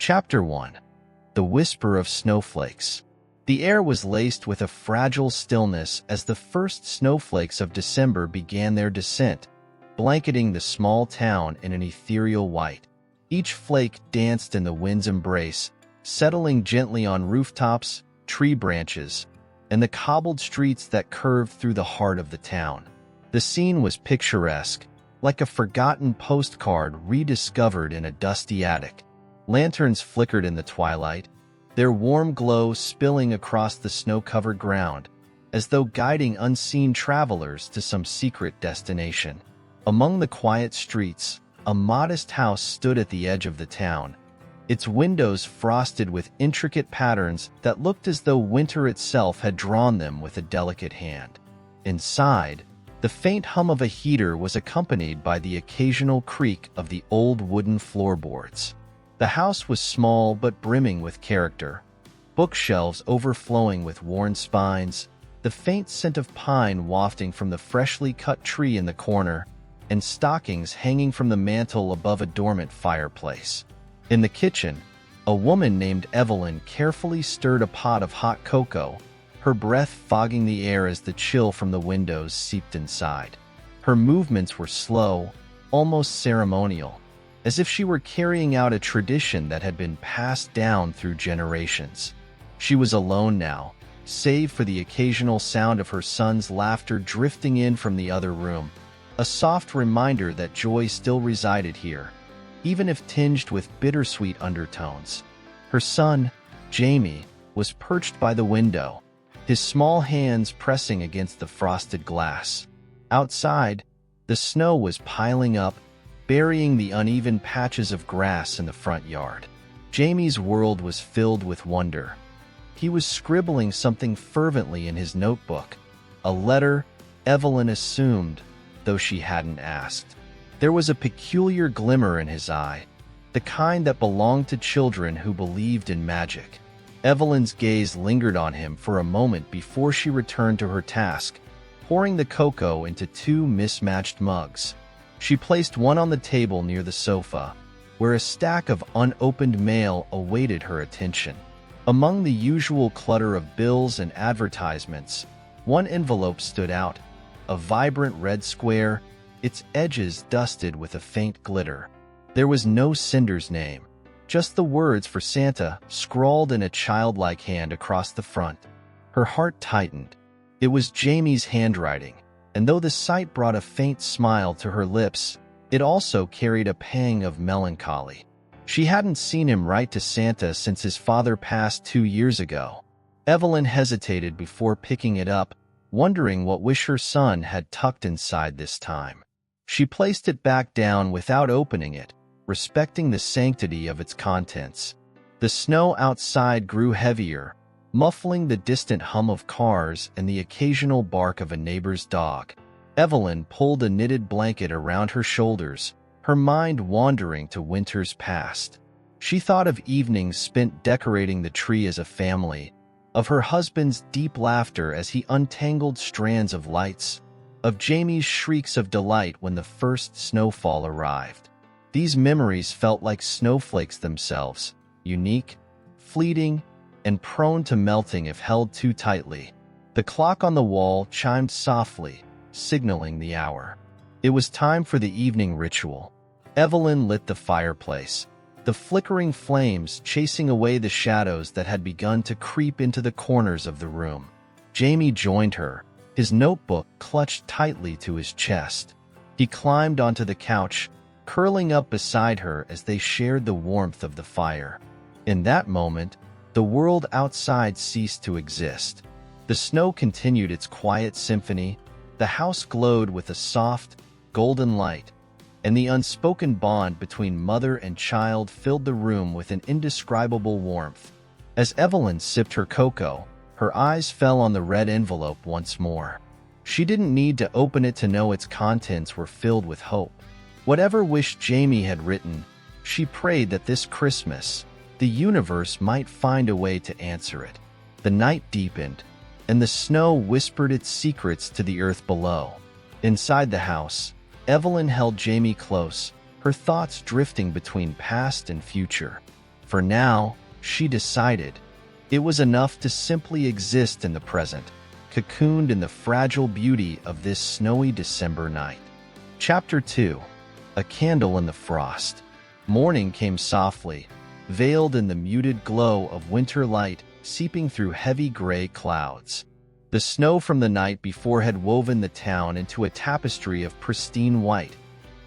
Chapter 1. The Whisper of Snowflakes. The air was laced with a fragile stillness as the first snowflakes of December began their descent, blanketing the small town in an ethereal white. Each flake danced in the wind's embrace, settling gently on rooftops, tree branches, and the cobbled streets that curved through the heart of the town. The scene was picturesque, like a forgotten postcard rediscovered in a dusty attic. Lanterns flickered in the twilight, their warm glow spilling across the snow-covered ground, as though guiding unseen travelers to some secret destination. Among the quiet streets, a modest house stood at the edge of the town, its windows frosted with intricate patterns that looked as though winter itself had drawn them with a delicate hand. Inside, the faint hum of a heater was accompanied by the occasional creak of the old wooden floorboards. The house was small but brimming with character, bookshelves overflowing with worn spines, the faint scent of pine wafting from the freshly cut tree in the corner, and stockings hanging from the mantel above a dormant fireplace. In the kitchen, a woman named Evelyn carefully stirred a pot of hot cocoa, her breath fogging the air as the chill from the windows seeped inside. Her movements were slow, almost ceremonial, as if she were carrying out a tradition that had been passed down through generations. She was alone now, save for the occasional sound of her son's laughter drifting in from the other room, a soft reminder that joy still resided here, even if tinged with bittersweet undertones. Her son, Jamie, was perched by the window, his small hands pressing against the frosted glass. Outside, the snow was piling up, burying the uneven patches of grass in the front yard. Jamie's world was filled with wonder. He was scribbling something fervently in his notebook, a letter, Evelyn assumed, though she hadn't asked. There was a peculiar glimmer in his eye, the kind that belonged to children who believed in magic. Evelyn's gaze lingered on him for a moment before she returned to her task, pouring the cocoa into two mismatched mugs. She placed one on the table near the sofa, where a stack of unopened mail awaited her attention. Among the usual clutter of bills and advertisements, one envelope stood out, a vibrant red square, its edges dusted with a faint glitter. There was no sender's name, just the words for Santa scrawled in a childlike hand across the front. Her heart tightened. It was Jamie's handwriting, and though the sight brought a faint smile to her lips, it also carried a pang of melancholy. She hadn't seen him write to Santa since his father passed 2 years ago. Evelyn hesitated before picking it up, wondering what wish her son had tucked inside this time. She placed it back down without opening it, respecting the sanctity of its contents. The snow outside grew heavier, muffling the distant hum of cars and the occasional bark of a neighbor's dog. Evelyn pulled a knitted blanket around her shoulders, her mind wandering to winter's past. She thought of evenings spent decorating the tree as a family, of her husband's deep laughter as he untangled strands of lights, of Jamie's shrieks of delight when the first snowfall arrived. These memories felt like snowflakes themselves, unique, fleeting, and prone to melting if held too tightly. The clock on the wall chimed softly, signaling the hour. It was time for the evening ritual. Evelyn lit the fireplace, the flickering flames chasing away the shadows that had begun to creep into the corners of the room. Jamie joined her, his notebook clutched tightly to his chest. He climbed onto the couch, curling up beside her as they shared the warmth of the fire. In that moment, the world outside ceased to exist. The snow continued its quiet symphony, the house glowed with a soft, golden light, and the unspoken bond between mother and child filled the room with an indescribable warmth. As Evelyn sipped her cocoa, her eyes fell on the red envelope once more. She didn't need to open it to know its contents were filled with hope. Whatever wish Jamie had written, she prayed that this Christmas, the universe might find a way to answer it. The night deepened, and the snow whispered its secrets to the earth below. Inside the house, Evelyn held Jamie close, her thoughts drifting between past and future. For now, she decided, it was enough to simply exist in the present, cocooned in the fragile beauty of this snowy December night. Chapter 2. A Candle in the Frost. Morning came softly, veiled in the muted glow of winter light seeping through heavy gray clouds. The snow from the night before had woven the town into a tapestry of pristine white,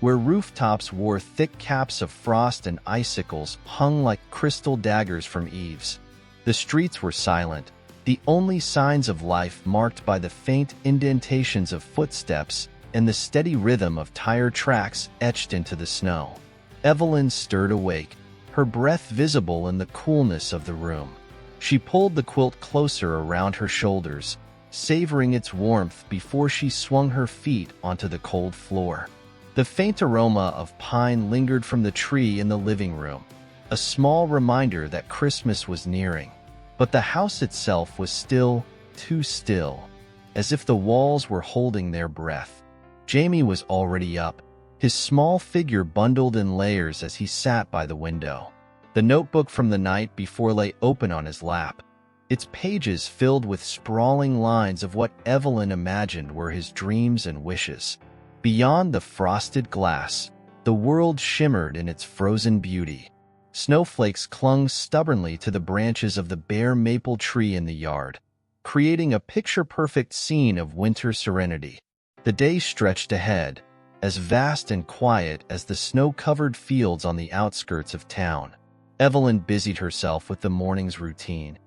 where rooftops wore thick caps of frost and icicles hung like crystal daggers from eaves. The streets were silent, the only signs of life marked by the faint indentations of footsteps and the steady rhythm of tire tracks etched into the snow. Evelyn stirred awake, her breath visible in the coolness of the room. She pulled the quilt closer around her shoulders, savoring its warmth before she swung her feet onto the cold floor. The faint aroma of pine lingered from the tree in the living room, a small reminder that Christmas was nearing. But the house itself was still, too still, as if the walls were holding their breath. Jamie was already up, his small figure bundled in layers as he sat by the window. The notebook from the night before lay open on his lap, its pages filled with sprawling lines of what Evelyn imagined were his dreams and wishes. Beyond the frosted glass, the world shimmered in its frozen beauty. Snowflakes clung stubbornly to the branches of the bare maple tree in the yard, creating a picture-perfect scene of winter serenity. The day stretched ahead, as vast and quiet as the snow-covered fields on the outskirts of town. Evelyn busied herself with the morning's routine,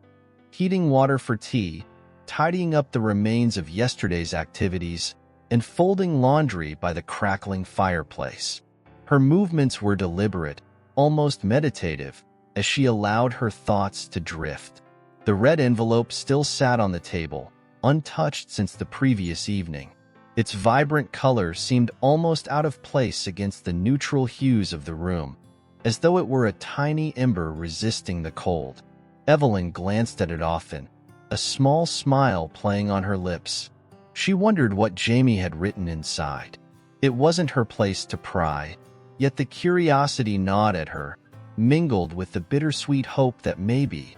heating water for tea, tidying up the remains of yesterday's activities, and folding laundry by the crackling fireplace. Her movements were deliberate, almost meditative, as she allowed her thoughts to drift. The red envelope still sat on the table, untouched since the previous evening. Its vibrant color seemed almost out of place against the neutral hues of the room, as though it were a tiny ember resisting the cold. Evelyn glanced at it often, a small smile playing on her lips. She wondered what Jamie had written inside. It wasn't her place to pry, yet the curiosity gnawed at her, mingled with the bittersweet hope that maybe,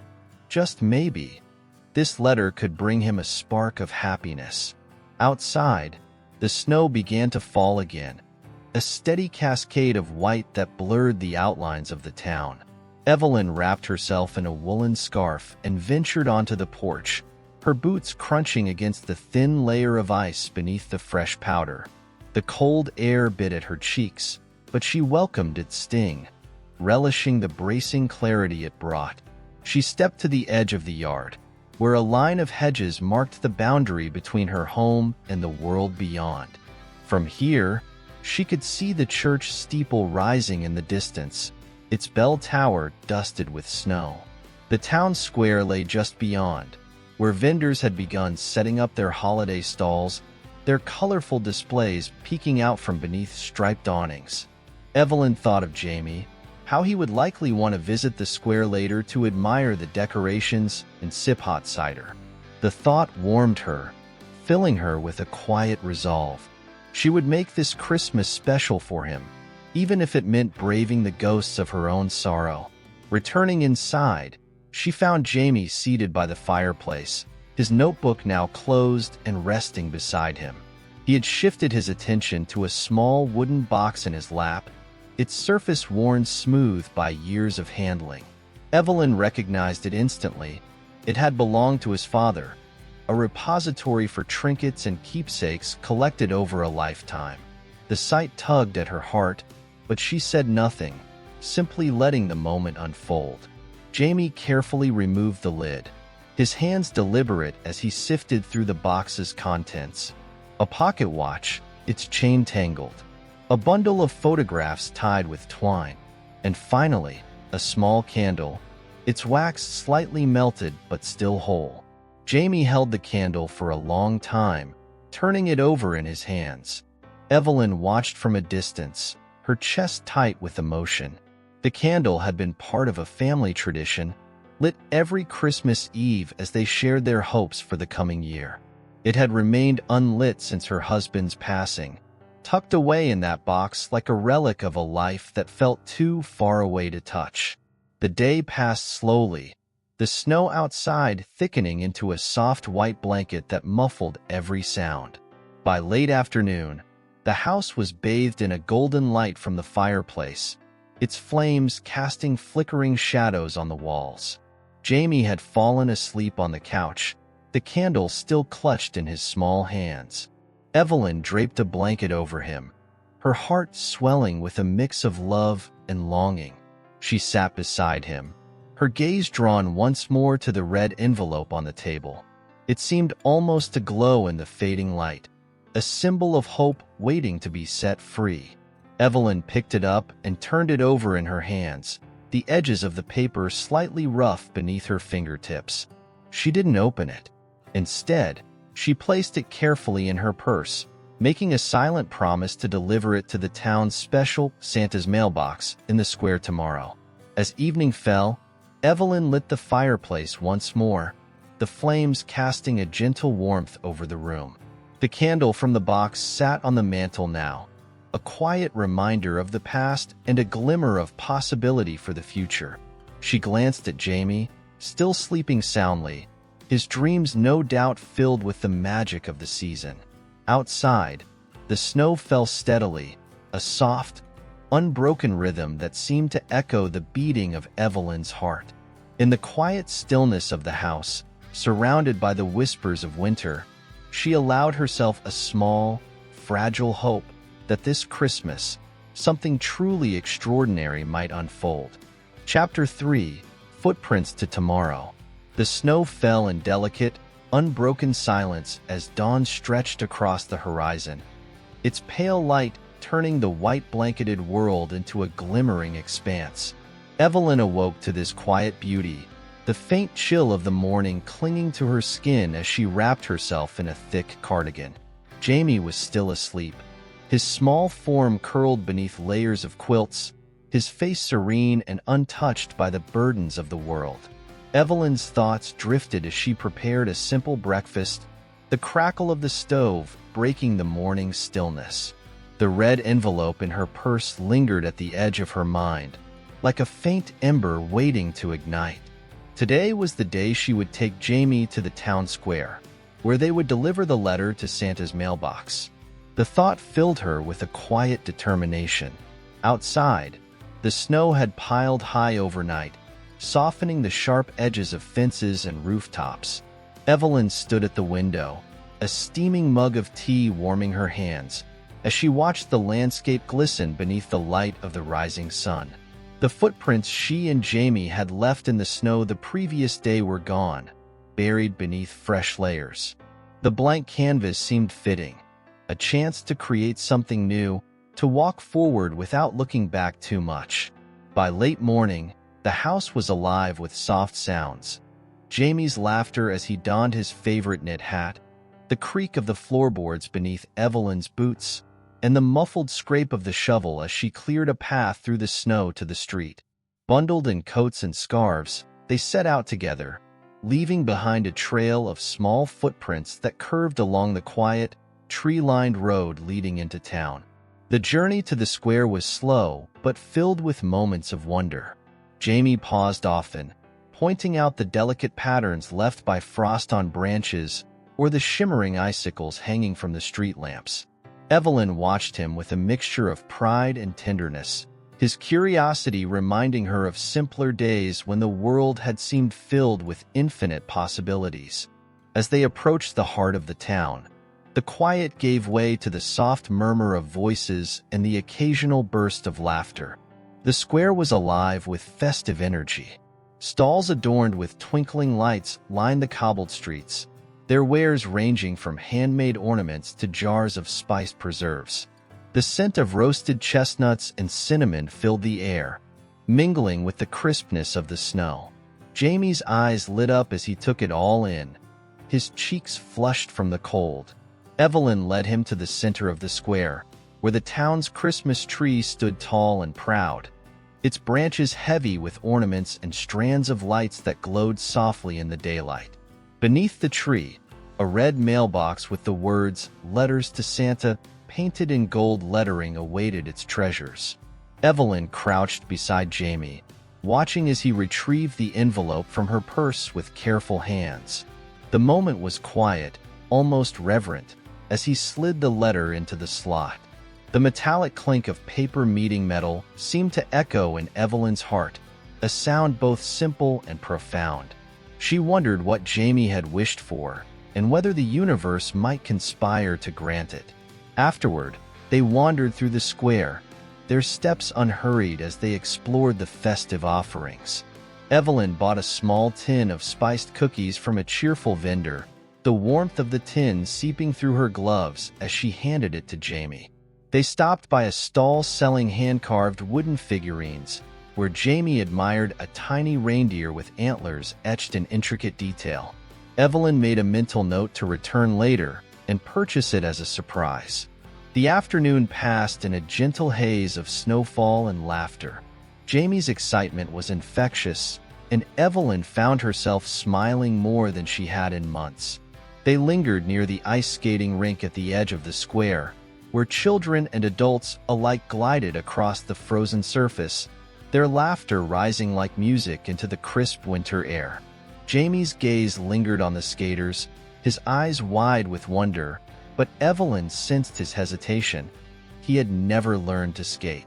just maybe, this letter could bring him a spark of happiness. Outside, the snow began to fall again, a steady cascade of white that blurred the outlines of the town. Evelyn wrapped herself in a woolen scarf and ventured onto the porch, her boots crunching against the thin layer of ice beneath the fresh powder. The cold air bit at her cheeks, but she welcomed its sting, relishing the bracing clarity it brought. She stepped to the edge of the yard, where a line of hedges marked the boundary between her home and the world beyond. From here, she could see the church steeple rising in the distance, its bell tower dusted with snow. The town square lay just beyond, where vendors had begun setting up their holiday stalls, their colorful displays peeking out from beneath striped awnings. Evelyn thought of Jamie, how he would likely want to visit the square later to admire the decorations and sip hot cider. The thought warmed her, filling her with a quiet resolve. She would make this Christmas special for him, even if it meant braving the ghosts of her own sorrow. Returning inside, she found Jamie seated by the fireplace, his notebook now closed and resting beside him. He had shifted his attention to a small wooden box in his lap, its surface worn smooth by years of handling. Evelyn recognized it instantly. It had belonged to his father, a repository for trinkets and keepsakes collected over a lifetime. The sight tugged at her heart, but she said nothing, simply letting the moment unfold. Jamie carefully removed the lid, his hands deliberate as he sifted through the box's contents. A pocket watch, its chain tangled, a bundle of photographs tied with twine, and finally, a small candle, its wax slightly melted but still whole. Jamie held the candle for a long time, turning it over in his hands. Evelyn watched from a distance, her chest tight with emotion. The candle had been part of a family tradition, lit every Christmas Eve as they shared their hopes for the coming year. It had remained unlit since her husband's passing, tucked away in that box like a relic of a life that felt too far away to touch. The day passed slowly, the snow outside thickening into a soft white blanket that muffled every sound. By late afternoon, the house was bathed in a golden light from the fireplace, its flames casting flickering shadows on the walls. Jamie had fallen asleep on the couch, the candle still clutched in his small hands. Evelyn draped a blanket over him, her heart swelling with a mix of love and longing. She sat beside him, her gaze drawn once more to the red envelope on the table. It seemed almost to glow in the fading light, a symbol of hope waiting to be set free. Evelyn picked it up and turned it over in her hands, the edges of the paper slightly rough beneath her fingertips. She didn't open it. Instead, she placed it carefully in her purse, making a silent promise to deliver it to the town's special Santa's mailbox in the square tomorrow. As evening fell, Evelyn lit the fireplace once more, the flames casting a gentle warmth over the room. The candle from the box sat on the mantel now, a quiet reminder of the past and a glimmer of possibility for the future. She glanced at Jamie, still sleeping soundly, his dreams no doubt filled with the magic of the season. Outside, the snow fell steadily, a soft, unbroken rhythm that seemed to echo the beating of Evelyn's heart. In the quiet stillness of the house, surrounded by the whispers of winter, she allowed herself a small, fragile hope that this Christmas, something truly extraordinary might unfold. Chapter 3: Footprints to Tomorrow. The snow fell in delicate, unbroken silence as dawn stretched across the horizon, its pale light turning the white blanketed world into a glimmering expanse. Evelyn awoke to this quiet beauty, the faint chill of the morning clinging to her skin as she wrapped herself in a thick cardigan. Jamie was still asleep, his small form curled beneath layers of quilts, his face serene and untouched by the burdens of the world. Evelyn's thoughts drifted as she prepared a simple breakfast, the crackle of the stove breaking the morning stillness. The red envelope in her purse lingered at the edge of her mind, like a faint ember waiting to ignite. Today was the day she would take Jamie to the town square, where they would deliver the letter to Santa's mailbox. The thought filled her with a quiet determination. Outside, the snow had piled high overnight, softening the sharp edges of fences and rooftops. Evelyn stood at the window, a steaming mug of tea warming her hands, as she watched the landscape glisten beneath the light of the rising sun. The footprints she and Jamie had left in the snow the previous day were gone, buried beneath fresh layers. The blank canvas seemed fitting, a chance to create something new, to walk forward without looking back too much. By late morning, the house was alive with soft sounds. Jamie's laughter as he donned his favorite knit hat, the creak of the floorboards beneath Evelyn's boots, and the muffled scrape of the shovel as she cleared a path through the snow to the street. Bundled in coats and scarves, they set out together, leaving behind a trail of small footprints that curved along the quiet, tree-lined road leading into town. The journey to the square was slow, but filled with moments of wonder. Jamie paused often, pointing out the delicate patterns left by frost on branches or the shimmering icicles hanging from the street lamps. Evelyn watched him with a mixture of pride and tenderness, his curiosity reminding her of simpler days when the world had seemed filled with infinite possibilities. As they approached the heart of the town, the quiet gave way to the soft murmur of voices and the occasional burst of laughter. The square was alive with festive energy. Stalls adorned with twinkling lights lined the cobbled streets, their wares ranging from handmade ornaments to jars of spiced preserves. The scent of roasted chestnuts and cinnamon filled the air, mingling with the crispness of the snow. Jamie's eyes lit up as he took it all in, his cheeks flushed from the cold. Evelyn led him to the center of the square, where the town's Christmas tree stood tall and proud, its branches heavy with ornaments and strands of lights that glowed softly in the daylight. Beneath the tree, a red mailbox with the words "Letters to Santa" painted in gold lettering awaited its treasures. Evelyn crouched beside Jamie, watching as he retrieved the envelope from her purse with careful hands. The moment was quiet, almost reverent, as he slid the letter into the slot. The metallic clink of paper meeting metal seemed to echo in Evelyn's heart, a sound both simple and profound. She wondered what Jamie had wished for, and whether the universe might conspire to grant it. Afterward, they wandered through the square, their steps unhurried as they explored the festive offerings. Evelyn bought a small tin of spiced cookies from a cheerful vendor, the warmth of the tin seeping through her gloves as she handed it to Jamie. They stopped by a stall selling hand-carved wooden figurines, where Jamie admired a tiny reindeer with antlers etched in intricate detail. Evelyn made a mental note to return later and purchase it as a surprise. The afternoon passed in a gentle haze of snowfall and laughter. Jamie's excitement was infectious, and Evelyn found herself smiling more than she had in months. They lingered near the ice skating rink at the edge of the square, where children and adults alike glided across the frozen surface, their laughter rising like music into the crisp winter air. Jamie's gaze lingered on the skaters, his eyes wide with wonder, but Evelyn sensed his hesitation. He had never learned to skate.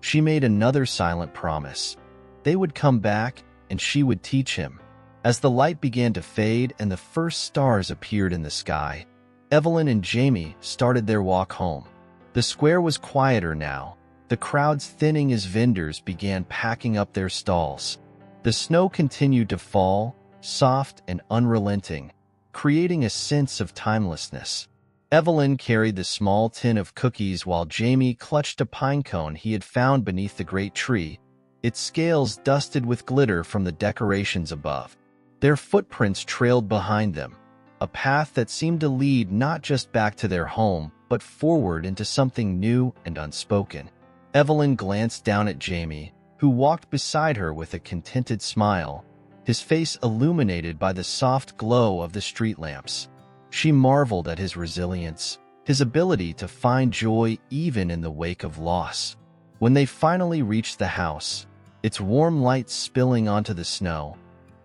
She made another silent promise. They would come back, and she would teach him. As the light began to fade and the first stars appeared in the sky, Evelyn and Jamie started their walk home. The square was quieter now, the crowds thinning as vendors began packing up their stalls. The snow continued to fall, soft and unrelenting, creating a sense of timelessness. Evelyn carried the small tin of cookies while Jamie clutched a pine cone he had found beneath the great tree, its scales dusted with glitter from the decorations above. Their footprints trailed behind them, a path that seemed to lead not just back to their home, but forward into something new and unspoken. Evelyn glanced down at Jamie, who walked beside her with a contented smile, his face illuminated by the soft glow of the street lamps. She marveled at his resilience, his ability to find joy even in the wake of loss. When they finally reached the house, its warm light spilling onto the snow,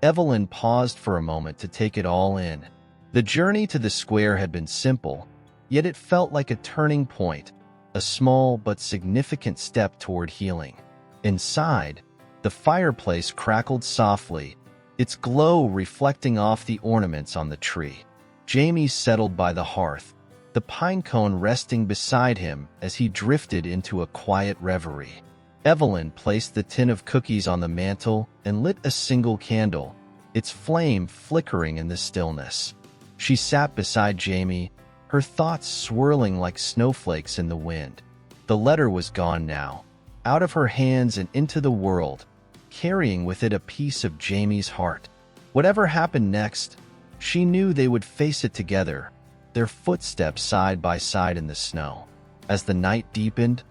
Evelyn paused for a moment to take it all in. The journey to the square had been simple, yet it felt like a turning point, a small but significant step toward healing. Inside, the fireplace crackled softly, its glow reflecting off the ornaments on the tree. Jamie settled by the hearth, the pine cone resting beside him as he drifted into a quiet reverie. Evelyn placed the tin of cookies on the mantel and lit a single candle, its flame flickering in the stillness. She sat beside Jamie, her thoughts swirling like snowflakes in the wind. The letter was gone now, out of her hands and into the world, carrying with it a piece of Jamie's heart. Whatever happened next, she knew they would face it together, their footsteps side by side in the snow. As the night deepened,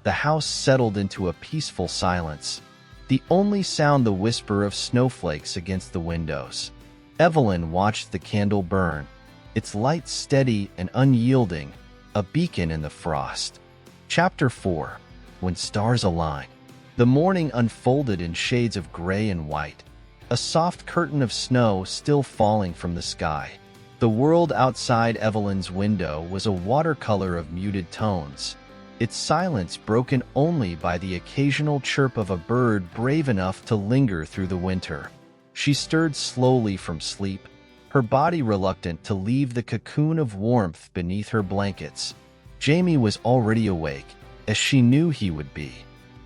the house settled into a peaceful silence, the only sound the whisper of snowflakes against the windows. Evelyn watched the candle burn, its light steady and unyielding, a beacon in the frost. Chapter 4. When Stars Align. The morning unfolded in shades of gray and white, a soft curtain of snow still falling from the sky. The world outside Evelyn's window was a watercolor of muted tones, its silence broken only by the occasional chirp of a bird brave enough to linger through the winter. She stirred slowly from sleep, her body reluctant to leave the cocoon of warmth beneath her blankets. Jamie was already awake, as she knew he would be.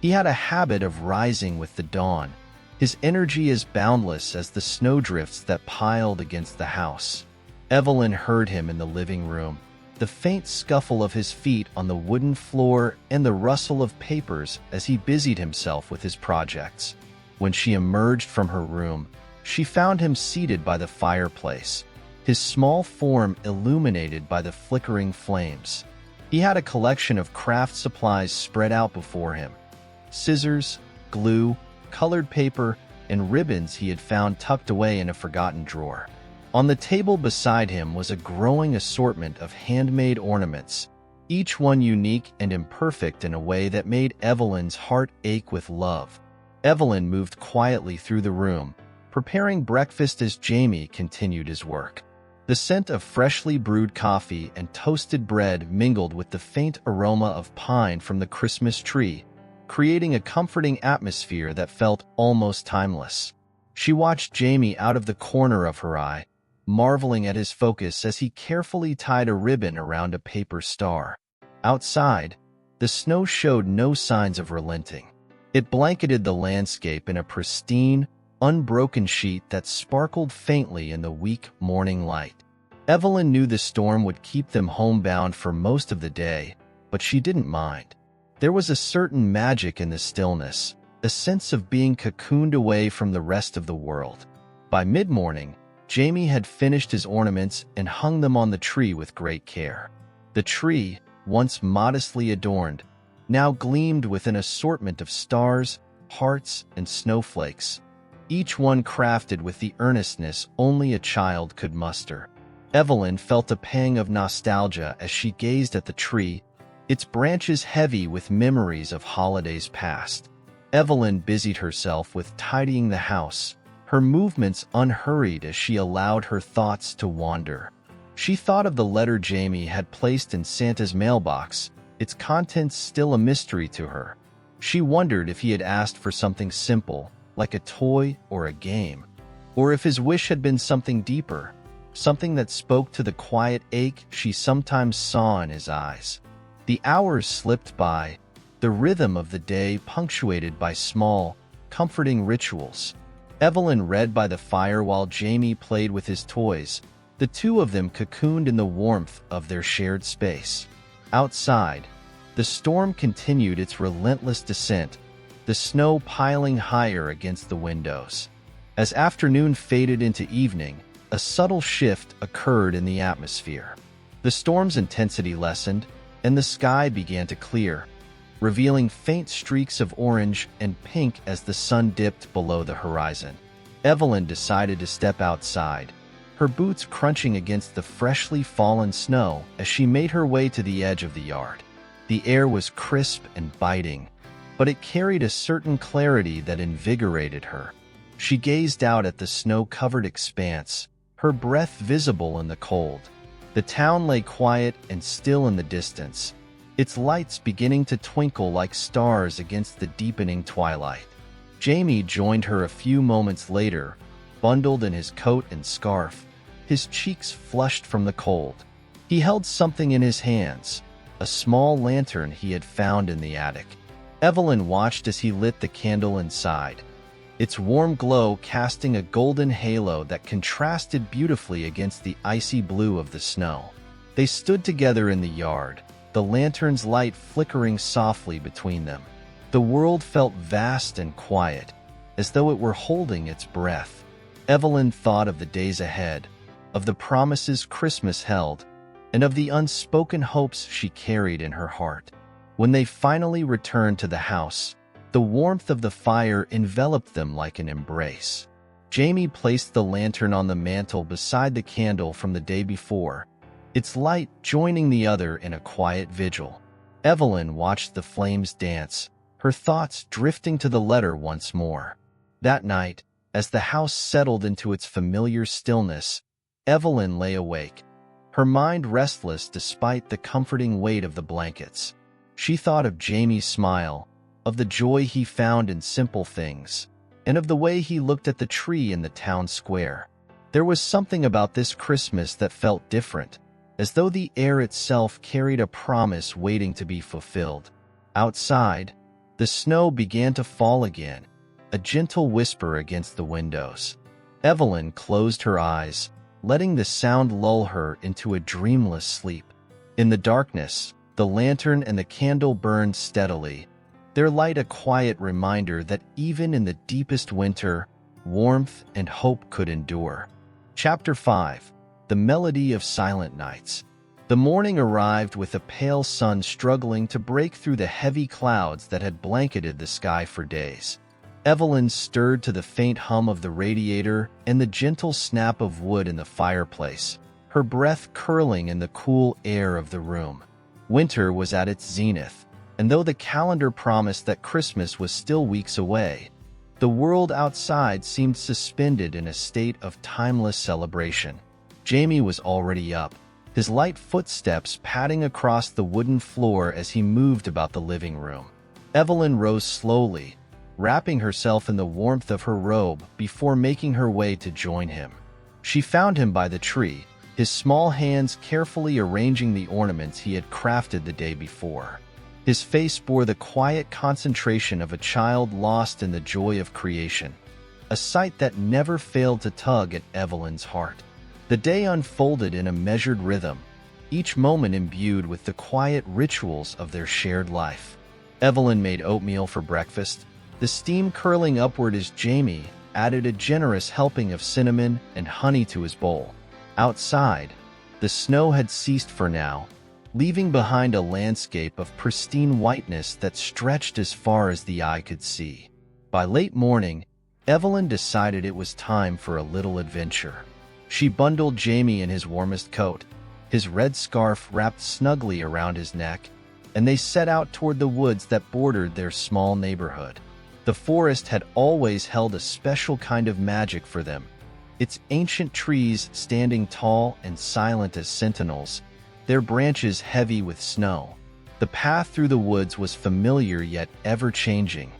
He had a habit of rising with the dawn, his energy as boundless as the snowdrifts that piled against the house. Evelyn heard him in the living room, the faint scuffle of his feet on the wooden floor and the rustle of papers as he busied himself with his projects. When she emerged from her room, she found him seated by the fireplace, his small form illuminated by the flickering flames. He had a collection of craft supplies spread out before him. Scissors, glue, colored paper, and ribbons he had found tucked away in a forgotten drawer. On the table beside him was a growing assortment of handmade ornaments, each one unique and imperfect in a way that made Evelyn's heart ache with love. Evelyn moved quietly through the room, preparing breakfast as Jamie continued his work. The scent of freshly brewed coffee and toasted bread mingled with the faint aroma of pine from the Christmas tree, creating a comforting atmosphere that felt almost timeless. She watched Jamie out of the corner of her eye, marveling at his focus as he carefully tied a ribbon around a paper star. Outside, the snow showed no signs of relenting. It blanketed the landscape in a pristine, unbroken sheet that sparkled faintly in the weak morning light. Evelyn knew the storm would keep them homebound for most of the day, but she didn't mind. There was a certain magic in the stillness, a sense of being cocooned away from the rest of the world. By mid-morning, Jamie had finished his ornaments and hung them on the tree with great care. The tree, once modestly adorned, now gleamed with an assortment of stars, hearts, and snowflakes, each one crafted with the earnestness only a child could muster. Evelyn felt a pang of nostalgia as she gazed at the tree, its branches heavy with memories of holidays past. Evelyn busied herself with tidying the house, her movements unhurried as she allowed her thoughts to wander. She thought of the letter Jamie had placed in Santa's mailbox, its contents still a mystery to her. She wondered if he had asked for something simple, like a toy or a game, or if his wish had been something deeper, something that spoke to the quiet ache she sometimes saw in his eyes. The hours slipped by, the rhythm of the day punctuated by small, comforting rituals. Evelyn read by the fire while Jamie played with his toys, the two of them cocooned in the warmth of their shared space. Outside, the storm continued its relentless descent, the snow piling higher against the windows. As afternoon faded into evening, a subtle shift occurred in the atmosphere. The storm's intensity lessened, and the sky began to clear, revealing faint streaks of orange and pink as the sun dipped below the horizon. Evelyn decided to step outside, her boots crunching against the freshly fallen snow as she made her way to the edge of the yard. The air was crisp and biting, but it carried a certain clarity that invigorated her. She gazed out at the snow-covered expanse, her breath visible in the cold. The town lay quiet and still in the distance, its lights beginning to twinkle like stars against the deepening twilight. Jamie joined her a few moments later, bundled in his coat and scarf, his cheeks flushed from the cold. He held something in his hands, a small lantern he had found in the attic. Evelyn watched as he lit the candle inside, its warm glow casting a golden halo that contrasted beautifully against the icy blue of the snow. They stood together in the yard, the lantern's light flickering softly between them. The world felt vast and quiet, as though it were holding its breath. Evelyn thought of the days ahead, of the promises Christmas held, and of the unspoken hopes she carried in her heart. When they finally returned to the house, the warmth of the fire enveloped them like an embrace. Jamie placed the lantern on the mantel beside the candle from the day before, its light joining the other in a quiet vigil. Evelyn watched the flames dance, her thoughts drifting to the letter once more. That night, as the house settled into its familiar stillness, Evelyn lay awake, her mind restless despite the comforting weight of the blankets. She thought of Jamie's smile, of the joy he found in simple things, and of the way he looked at the tree in the town square. There was something about this Christmas that felt different, as though the air itself carried a promise waiting to be fulfilled. Outside, the snow began to fall again, a gentle whisper against the windows. Evelyn closed her eyes, letting the sound lull her into a dreamless sleep. In the darkness, the lantern and the candle burned steadily, their light a quiet reminder that even in the deepest winter, warmth and hope could endure. Chapter 5. The Melody of Silent Nights. The morning arrived with a pale sun struggling to break through the heavy clouds that had blanketed the sky for days. Evelyn stirred to the faint hum of the radiator and the gentle snap of wood in the fireplace, her breath curling in the cool air of the room. Winter was at its zenith, and though the calendar promised that Christmas was still weeks away, The world outside seemed suspended in a state of timeless celebration. Jamie was already up, his light footsteps padding across the wooden floor as he moved about the living room. Evelyn rose slowly, wrapping herself in the warmth of her robe before making her way to join him. She found him by the tree, his small hands carefully arranging the ornaments he had crafted the day before. His face bore the quiet concentration of a child lost in the joy of creation, a sight that never failed to tug at Evelyn's heart. The day unfolded in a measured rhythm, each moment imbued with the quiet rituals of their shared life. Evelyn made oatmeal for breakfast, the steam curling upward as Jamie added a generous helping of cinnamon and honey to his bowl. Outside, the snow had ceased for now, leaving behind a landscape of pristine whiteness that stretched as far as the eye could see. By late morning, Evelyn decided it was time for a little adventure. She bundled Jamie in his warmest coat, his red scarf wrapped snugly around his neck, and they set out toward the woods that bordered their small neighborhood. The forest had always held a special kind of magic for them, its ancient trees standing tall and silent as sentinels, their branches heavy with snow. The path through the woods was familiar yet ever-changing,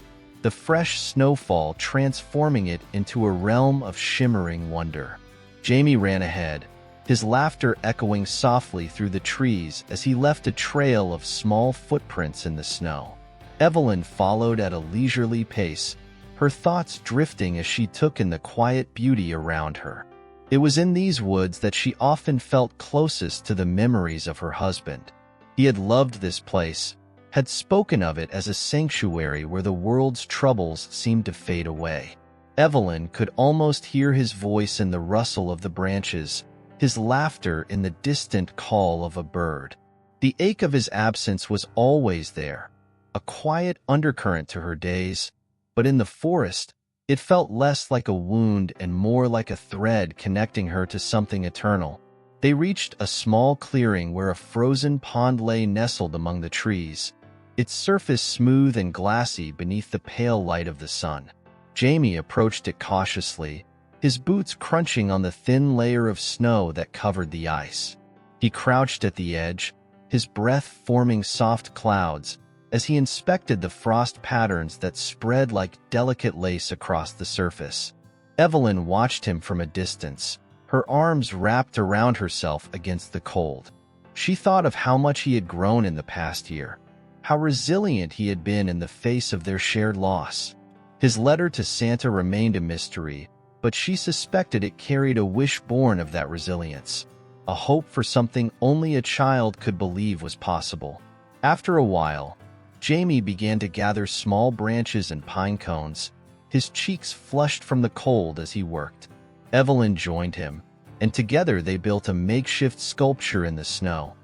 the fresh snowfall transforming it into a realm of shimmering wonder. Jamie ran ahead, his laughter echoing softly through the trees as he left a trail of small footprints in the snow. Evelyn followed at a leisurely pace, her thoughts drifting as she took in the quiet beauty around her. It was in these woods that she often felt closest to the memories of her husband. He had loved this place, had spoken of it as a sanctuary where the world's troubles seemed to fade away. Evelyn could almost hear his voice in the rustle of the branches, his laughter in the distant call of a bird. The ache of his absence was always there, a quiet undercurrent to her days, but in the forest, it felt less like a wound and more like a thread connecting her to something eternal. They reached a small clearing where a frozen pond lay nestled among the trees, its surface smooth and glassy beneath the pale light of the sun. Jamie approached it cautiously, his boots crunching on the thin layer of snow that covered the ice. He crouched at the edge, his breath forming soft clouds, as he inspected the frost patterns that spread like delicate lace across the surface. Evelyn watched him from a distance, her arms wrapped around herself against the cold. She thought of how much he had grown in the past year, how resilient he had been in the face of their shared loss. His letter to Santa remained a mystery, but she suspected it carried a wish born of that resilience, a hope for something only a child could believe was possible. After a while, Jamie began to gather small branches and pine cones, his cheeks flushed from the cold as he worked. Evelyn joined him, and together they built a makeshift sculpture in the snow,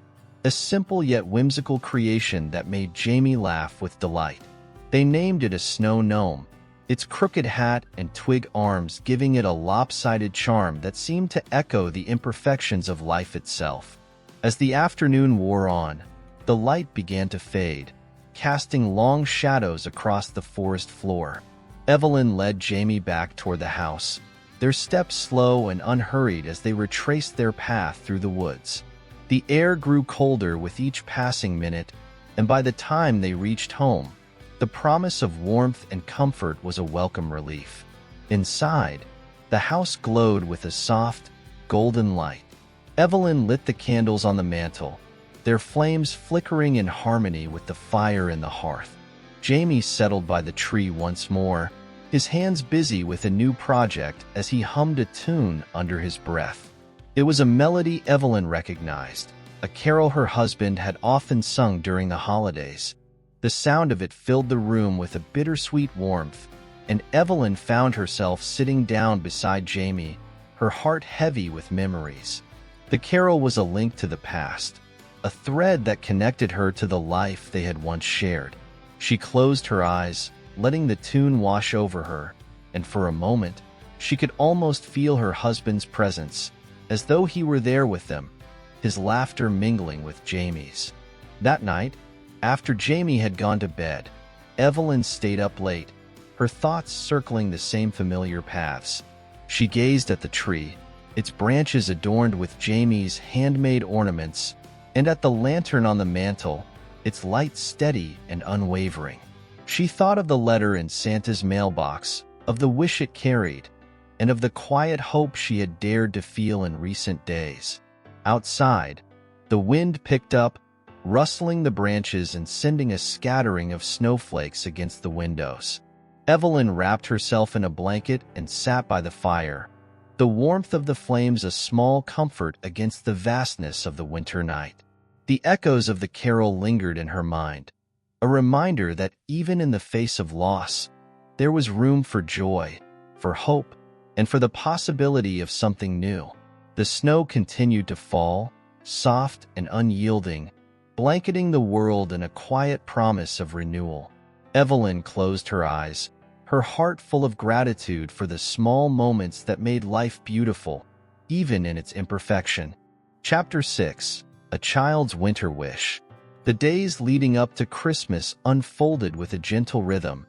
a simple yet whimsical creation that made Jamie laugh with delight. They named it a snow gnome, its crooked hat and twig arms giving it a lopsided charm that seemed to echo the imperfections of life itself. As the afternoon wore on, the light began to fade, casting long shadows across the forest floor. Evelyn led Jamie back toward the house, their steps slow and unhurried as they retraced their path through the woods. The air grew colder with each passing minute, and by the time they reached home, the promise of warmth and comfort was a welcome relief. Inside, the house glowed with a soft, golden light. Evelyn lit the candles on the mantel, their flames flickering in harmony with the fire in the hearth. Jamie settled by the tree once more, his hands busy with a new project as he hummed a tune under his breath. It was a melody Evelyn recognized, a carol her husband had often sung during the holidays. The sound of it filled the room with a bittersweet warmth, and Evelyn found herself sitting down beside Jamie, her heart heavy with memories. The carol was a link to the past, a thread that connected her to the life they had once shared. She closed her eyes, letting the tune wash over her, and for a moment, she could almost feel her husband's presence, as though he were there with them, his laughter mingling with Jamie's. That night, after Jamie had gone to bed, Evelyn stayed up late, her thoughts circling the same familiar paths. She gazed at the tree, its branches adorned with Jamie's handmade ornaments, and at the lantern on the mantel, its light steady and unwavering. She thought of the letter in Santa's mailbox, of the wish it carried, and of the quiet hope she had dared to feel in recent days. Outside, the wind picked up, rustling the branches and sending a scattering of snowflakes against the windows. Evelyn wrapped herself in a blanket and sat by the fire, the warmth of the flames a small comfort against the vastness of the winter night. The echoes of the carol lingered in her mind, a reminder that even in the face of loss, there was room for joy, for hope, and for the possibility of something new. The snow continued to fall, soft and unyielding, blanketing the world in a quiet promise of renewal. Evelyn closed her eyes, her heart full of gratitude for the small moments that made life beautiful, even in its imperfection. Chapter 6. A Child's Winter Wish. The days leading up to Christmas unfolded with a gentle rhythm,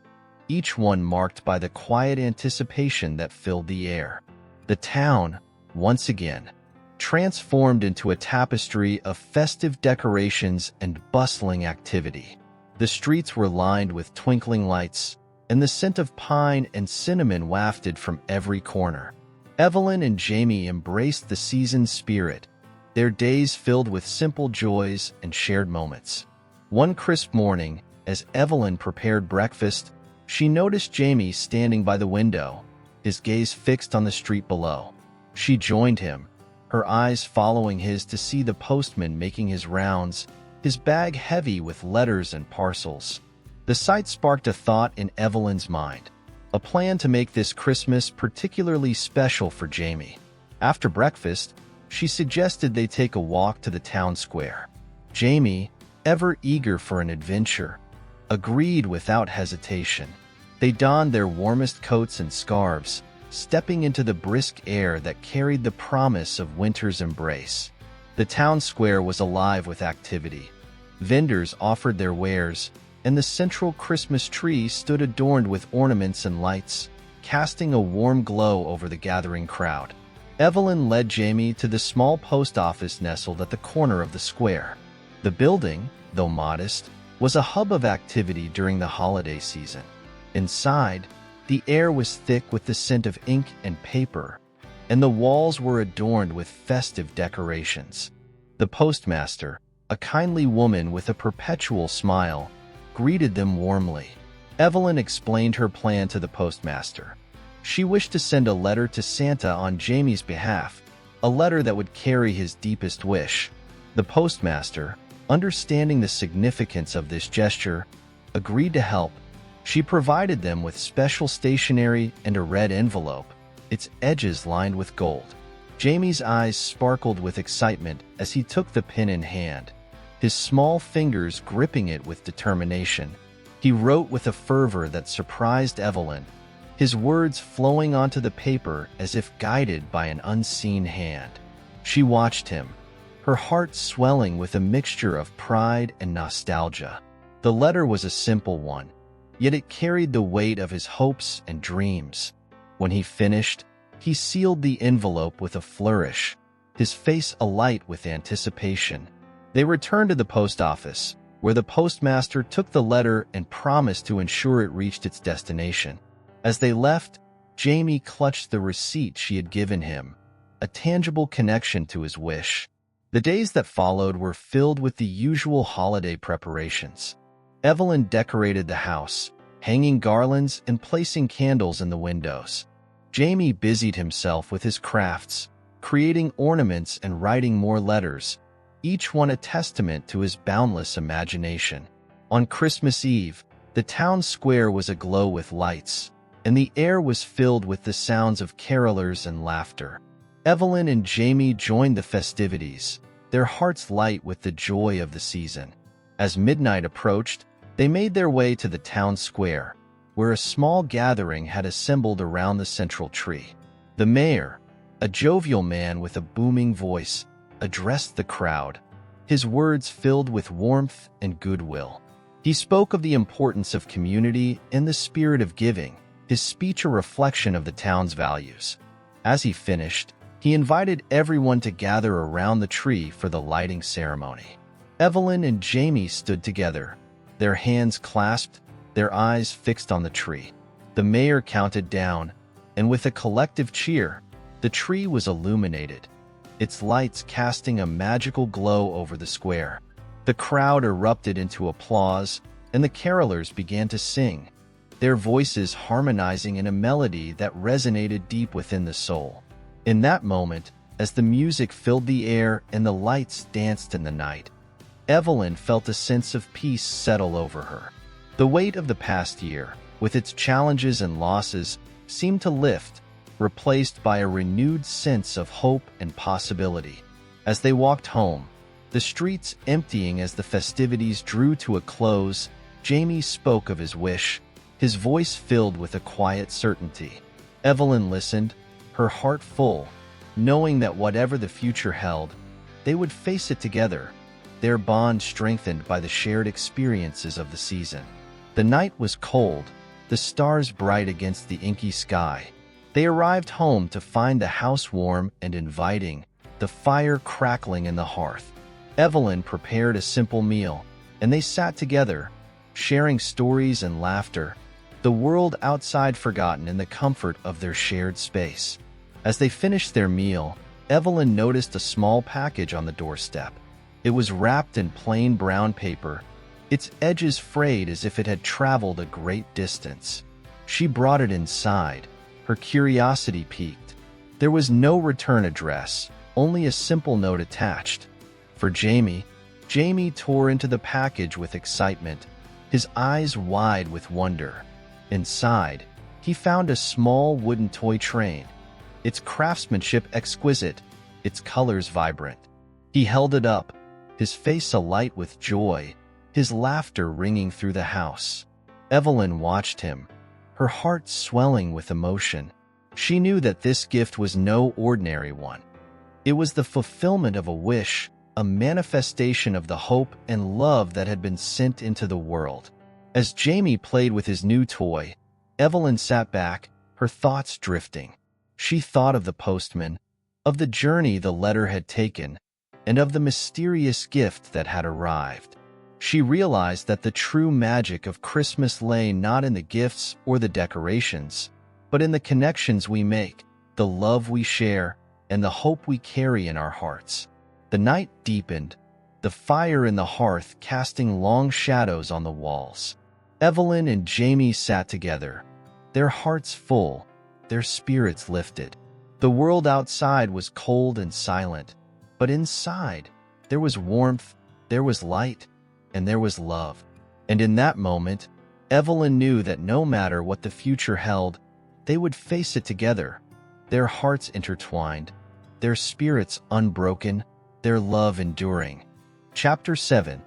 each one marked by the quiet anticipation that filled the air. The town, once again, transformed into a tapestry of festive decorations and bustling activity. The streets were lined with twinkling lights, and the scent of pine and cinnamon wafted from every corner. Evelyn and Jamie embraced the season's spirit, their days filled with simple joys and shared moments. One crisp morning, as Evelyn prepared breakfast, she noticed Jamie standing by the window, his gaze fixed on the street below. She joined him, her eyes following his to see the postman making his rounds, his bag heavy with letters and parcels. The sight sparked a thought in Evelyn's mind, a plan to make this Christmas particularly special for Jamie. After breakfast, she suggested they take a walk to the town square. Jamie, ever eager for an adventure, agreed without hesitation. They donned their warmest coats and scarves, stepping into the brisk air that carried the promise of winter's embrace. The town square was alive with activity. Vendors offered their wares, and the central Christmas tree stood adorned with ornaments and lights, casting a warm glow over the gathering crowd. Evelyn led Jamie to the small post office nestled at the corner of the square. The building, though modest, was a hub of activity during the holiday season. Inside, the air was thick with the scent of ink and paper, and the walls were adorned with festive decorations. The postmaster, a kindly woman with a perpetual smile, greeted them warmly. Evelyn explained her plan to the postmaster. She wished to send a letter to Santa on Jamie's behalf, a letter that would carry his deepest wish. The postmaster, understanding the significance of this gesture, agreed to help. She provided them with special stationery and a red envelope, its edges lined with gold. Jamie's eyes sparkled with excitement as he took the pen in hand, his small fingers gripping it with determination. He wrote with a fervor that surprised Evelyn, his words flowing onto the paper as if guided by an unseen hand. She watched him, her heart swelling with a mixture of pride and nostalgia. The letter was a simple one, yet it carried the weight of his hopes and dreams. When he finished, he sealed the envelope with a flourish, his face alight with anticipation. They returned to the post office, where the postmaster took the letter and promised to ensure it reached its destination. As they left, Jamie clutched the receipt she had given him, a tangible connection to his wish. The days that followed were filled with the usual holiday preparations. Evelyn decorated the house, hanging garlands and placing candles in the windows. Jamie busied himself with his crafts, creating ornaments and writing more letters, each one a testament to his boundless imagination. On Christmas Eve, the town square was aglow with lights, and the air was filled with the sounds of carolers and laughter. Evelyn and Jamie joined the festivities, their hearts light with the joy of the season. As midnight approached, they made their way to the town square, where a small gathering had assembled around the central tree. The mayor, a jovial man with a booming voice, addressed the crowd, his words filled with warmth and goodwill. He spoke of the importance of community and the spirit of giving, his speech a reflection of the town's values. As he finished, he invited everyone to gather around the tree for the lighting ceremony. Evelyn and Jamie stood together, their hands clasped, their eyes fixed on the tree. The mayor counted down, and with a collective cheer, the tree was illuminated, its lights casting a magical glow over the square. The crowd erupted into applause, and the carolers began to sing, their voices harmonizing in a melody that resonated deep within the soul. In that moment, as the music filled the air and the lights danced in the night, Evelyn felt a sense of peace settle over her. The weight of the past year, with its challenges and losses, seemed to lift, replaced by a renewed sense of hope and possibility. As they walked home, the streets emptying as the festivities drew to a close, Jamie spoke of his wish, his voice filled with a quiet certainty. Evelyn listened, her heart full, knowing that whatever the future held, they would face it together, their bond strengthened by the shared experiences of the season. The night was cold, the stars bright against the inky sky. They arrived home to find the house warm and inviting, the fire crackling in the hearth. Evelyn prepared a simple meal, and they sat together, sharing stories and laughter, the world outside forgotten in the comfort of their shared space. As they finished their meal, Evelyn noticed a small package on the doorstep. It was wrapped in plain brown paper, its edges frayed as if it had traveled a great distance. She brought it inside, her curiosity piqued. There was no return address, only a simple note attached. For Jamie, Jamie tore into the package with excitement, his eyes wide with wonder. Inside, he found a small wooden toy train, its craftsmanship exquisite, its colors vibrant. He held it up, his face alight with joy, his laughter ringing through the house. Evelyn watched him, her heart swelling with emotion. She knew that this gift was no ordinary one. It was the fulfillment of a wish, a manifestation of the hope and love that had been sent into the world. As Jamie played with his new toy, Evelyn sat back, her thoughts drifting. She thought of the postman, of the journey the letter had taken, and of the mysterious gift that had arrived. She realized that the true magic of Christmas lay not in the gifts or the decorations, but in the connections we make, the love we share, and the hope we carry in our hearts. The night deepened, the fire in the hearth casting long shadows on the walls. Evelyn and Jamie sat together, their hearts full, their spirits lifted. The world outside was cold and silent, but inside, there was warmth, there was light, and there was love. And in that moment, Evelyn knew that no matter what the future held, they would face it together, their hearts intertwined, their spirits unbroken, their love enduring. Chapter 7.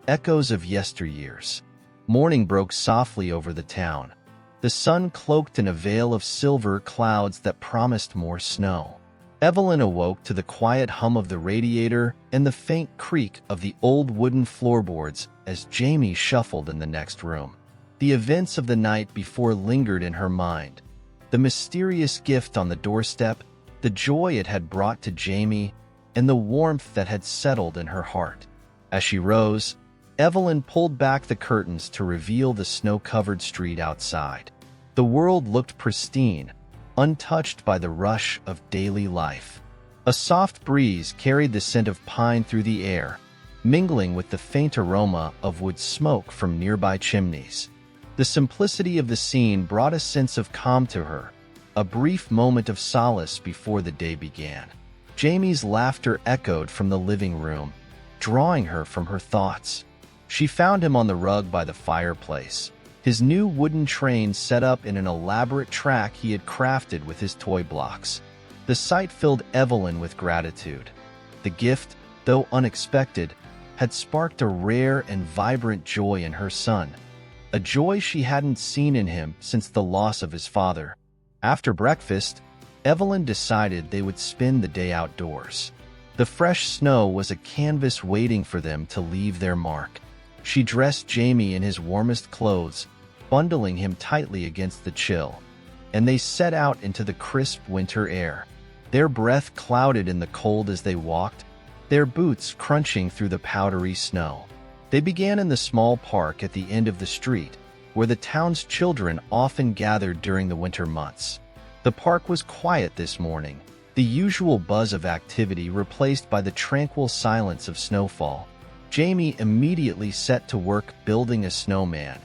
Echoes of Yesteryears. Morning broke softly over the town, the sun cloaked in a veil of silver clouds that promised more snow. Evelyn awoke to the quiet hum of the radiator and the faint creak of the old wooden floorboards as Jamie shuffled in the next room. The events of the night before lingered in her mind. The mysterious gift on the doorstep, the joy it had brought to Jamie, and the warmth that had settled in her heart. As she rose, Evelyn pulled back the curtains to reveal the snow-covered street outside. The world looked pristine, untouched by the rush of daily life. A soft breeze carried the scent of pine through the air, mingling with the faint aroma of wood smoke from nearby chimneys. The simplicity of the scene brought a sense of calm to her, a brief moment of solace before the day began. Jamie's laughter echoed from the living room, drawing her from her thoughts. She found him on the rug by the fireplace, his new wooden train set up in an elaborate track he had crafted with his toy blocks. The sight filled Evelyn with gratitude. The gift, though unexpected, had sparked a rare and vibrant joy in her son, a joy she hadn't seen in him since the loss of his father. After breakfast, Evelyn decided they would spend the day outdoors. The fresh snow was a canvas waiting for them to leave their mark. She dressed Jamie in his warmest clothes, bundling him tightly against the chill. and they set out into the crisp winter air. Their breath clouded in the cold as they walked, their boots crunching through the powdery snow. They began in the small park at the end of the street, where the town's children often gathered during the winter months. The park was quiet this morning, the usual buzz of activity replaced by the tranquil silence of snowfall. Jamie immediately set to work building a snowman,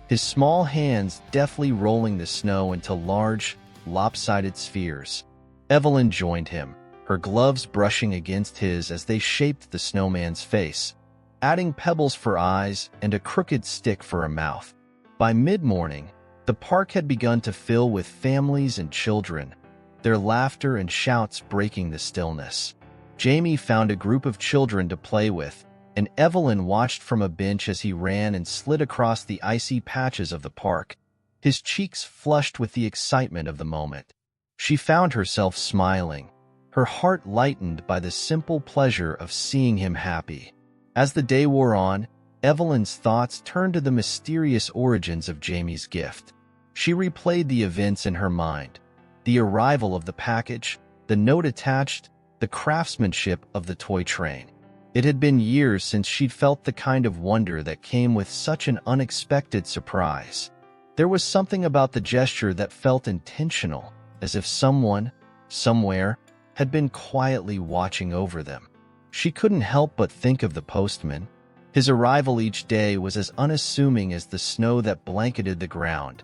his small hands deftly rolling the snow into large, lopsided spheres. Evelyn joined him, her gloves brushing against his as they shaped the snowman's face, adding pebbles for eyes and a crooked stick for a mouth. By mid-morning, the park had begun to fill with families and children, their laughter and shouts breaking the stillness. Jamie found a group of children to play with, and Evelyn watched from a bench as he ran and slid across the icy patches of the park, his cheeks flushed with the excitement of the moment. She found herself smiling, her heart lightened by the simple pleasure of seeing him happy. As the day wore on, Evelyn's thoughts turned to the mysterious origins of Jamie's gift. She replayed the events in her mind, the arrival of the package, the note attached, the craftsmanship of the toy train. It had been years since she'd felt the kind of wonder that came with such an unexpected surprise. There was something about the gesture that felt intentional, as if someone, somewhere, had been quietly watching over them. She couldn't help but think of the postman. His arrival each day was as unassuming as the snow that blanketed the ground.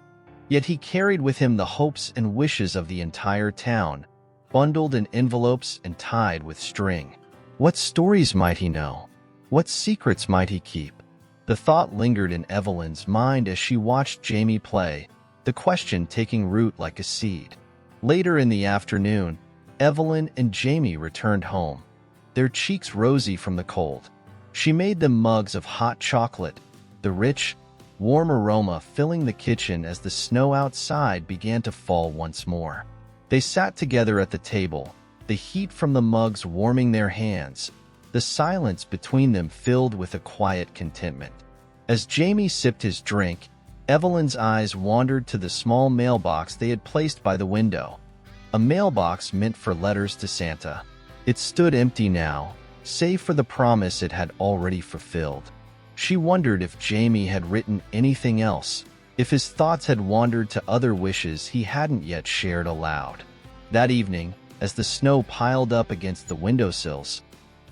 Yet he carried with him the hopes and wishes of the entire town, bundled in envelopes and tied with string. What stories might he know? What secrets might he keep? The thought lingered in Evelyn's mind as she watched Jamie play, the question taking root like a seed. Later in the afternoon, Evelyn and Jamie returned home, their cheeks rosy from the cold. She made them mugs of hot chocolate, the rich, warm aroma filling the kitchen as the snow outside began to fall once more. They sat together at the table, the heat from the mugs warming their hands, the silence between them filled with a quiet contentment. As Jamie sipped his drink, Evelyn's eyes wandered to the small mailbox they had placed by the window, a mailbox meant for letters to Santa. It stood empty now, save for the promise it had already fulfilled. She wondered if Jamie had written anything else, if his thoughts had wandered to other wishes he hadn't yet shared aloud. That evening, as the snow piled up against the windowsills,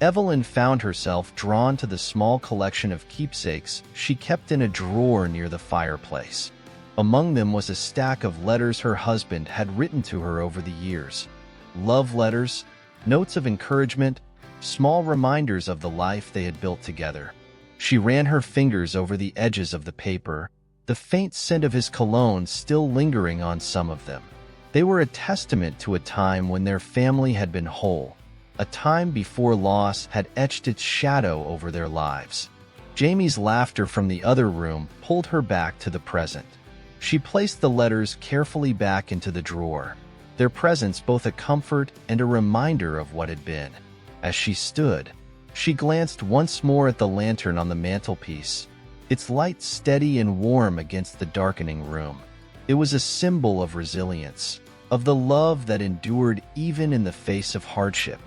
Evelyn found herself drawn to the small collection of keepsakes she kept in a drawer near the fireplace. Among them was a stack of letters her husband had written to her over the years. Love letters, notes of encouragement, small reminders of the life they had built together. She ran her fingers over the edges of the paper, the faint scent of his cologne still lingering on some of them. They were a testament to a time when their family had been whole, a time before loss had etched its shadow over their lives. Jamie's laughter from the other room pulled her back to the present. She placed the letters carefully back into the drawer, their presence both a comfort and a reminder of what had been. As she stood, she glanced once more at the lantern on the mantelpiece, its light steady and warm against the darkening room. It was a symbol of resilience, of the love that endured even in the face of hardship.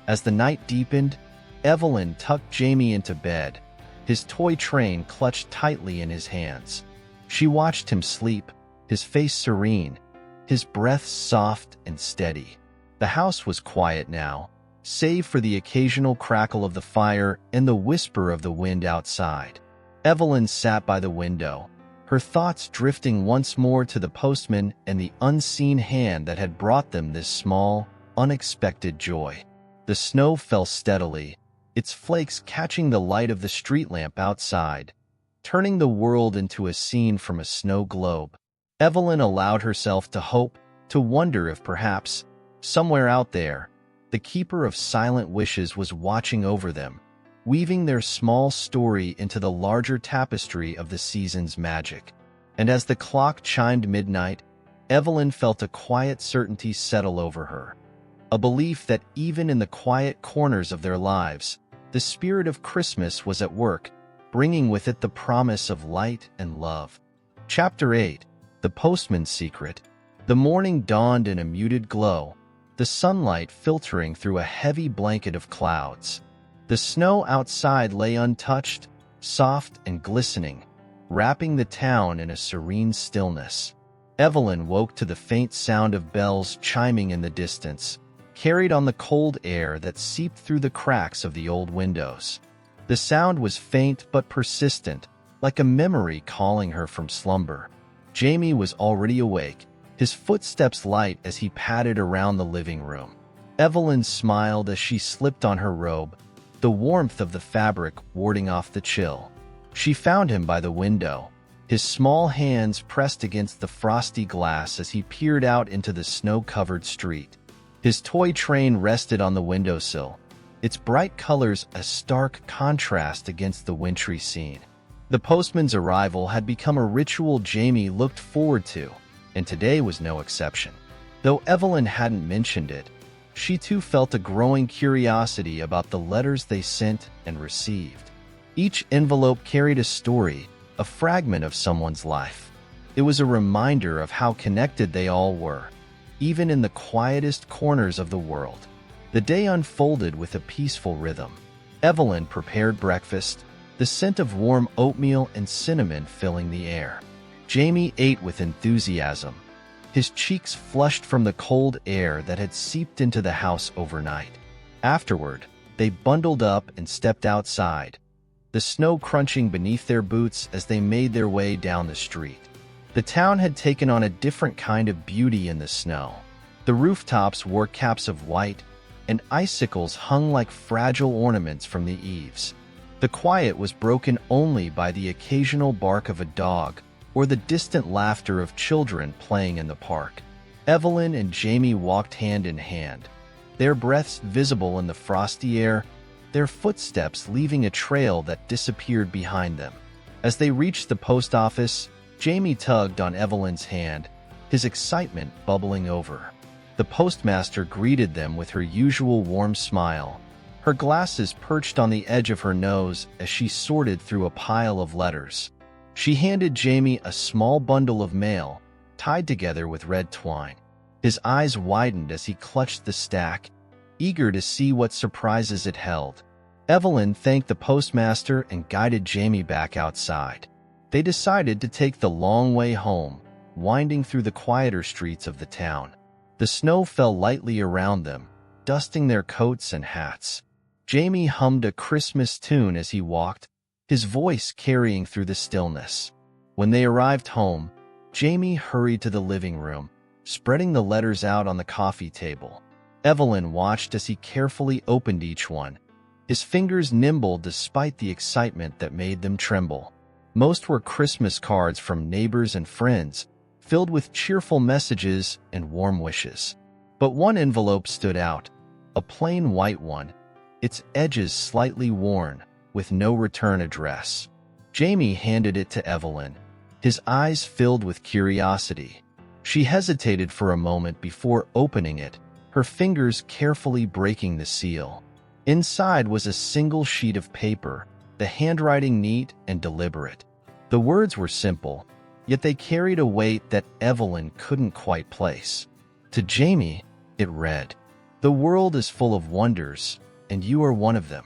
As the night deepened, Evelyn tucked Jamie into bed, his toy train clutched tightly in his hands. She watched him sleep, his face serene, his breath soft and steady. The house was quiet now, save for the occasional crackle of the fire and the whisper of the wind outside. Evelyn sat by the window, her thoughts drifting once more to the postman and the unseen hand that had brought them this small, unexpected joy. The snow fell steadily, its flakes catching the light of the street lamp outside, turning the world into a scene from a snow globe. Evelyn allowed herself to hope, to wonder if perhaps, somewhere out there, the keeper of silent wishes was watching over them, weaving their small story into the larger tapestry of the season's magic. And as the clock chimed midnight, Evelyn felt a quiet certainty settle over her, a belief that even in the quiet corners of their lives, the spirit of Christmas was at work, bringing with it the promise of light and love. Chapter 8. The Postman's Secret. The morning dawned in a muted glow, the sunlight filtering through a heavy blanket of clouds. The snow outside lay untouched, soft and glistening, wrapping the town in a serene stillness. Evelyn woke to the faint sound of bells chiming in the distance, carried on the cold air that seeped through the cracks of the old windows. The sound was faint but persistent, like a memory calling her from slumber. Jamie was already awake, his footsteps light as he padded around the living room. Evelyn smiled as she slipped on her robe, the warmth of the fabric warding off the chill. She found him by the window, his small hands pressed against the frosty glass as he peered out into the snow-covered street. His toy train rested on the windowsill, its bright colors a stark contrast against the wintry scene. The postman's arrival had become a ritual Jamie looked forward to, and today was no exception. Though Evelyn hadn't mentioned it, she too felt a growing curiosity about the letters they sent and received. Each envelope carried a story, a fragment of someone's life. It was a reminder of how connected they all were, even in the quietest corners of the world. The day unfolded with a peaceful rhythm. Evelyn prepared breakfast, the scent of warm oatmeal and cinnamon filling the air. Jamie ate with enthusiasm, his cheeks flushed from the cold air that had seeped into the house overnight. Afterward, they bundled up and stepped outside, the snow crunching beneath their boots as they made their way down the street. The town had taken on a different kind of beauty in the snow. The rooftops wore caps of white, and icicles hung like fragile ornaments from the eaves. The quiet was broken only by the occasional bark of a dog or the distant laughter of children playing in the park. Evelyn and Jamie walked hand in hand, their breaths visible in the frosty air, their footsteps leaving a trail that disappeared behind them. As they reached the post office, Jamie tugged on Evelyn's hand, his excitement bubbling over. The postmaster greeted them with her usual warm smile, her glasses perched on the edge of her nose as she sorted through a pile of letters. She handed Jamie a small bundle of mail, tied together with red twine. His eyes widened as he clutched the stack, eager to see what surprises it held. Evelyn thanked the postmaster and guided Jamie back outside. They decided to take the long way home, winding through the quieter streets of the town. The snow fell lightly around them, dusting their coats and hats. Jamie hummed a Christmas tune as he walked, his voice carrying through the stillness. When they arrived home, Jamie hurried to the living room, spreading the letters out on the coffee table. Evelyn watched as he carefully opened each one, his fingers nimble despite the excitement that made them tremble. Most were Christmas cards from neighbors and friends, filled with cheerful messages and warm wishes. But one envelope stood out, a plain white one, its edges slightly worn, with no return address. Jamie handed it to Evelyn, his eyes filled with curiosity. She hesitated for a moment before opening it, her fingers carefully breaking the seal. Inside was a single sheet of paper, the handwriting neat and deliberate. The words were simple, yet they carried a weight that Evelyn couldn't quite place. To Jamie, it read, "The world is full of wonders, and you are one of them.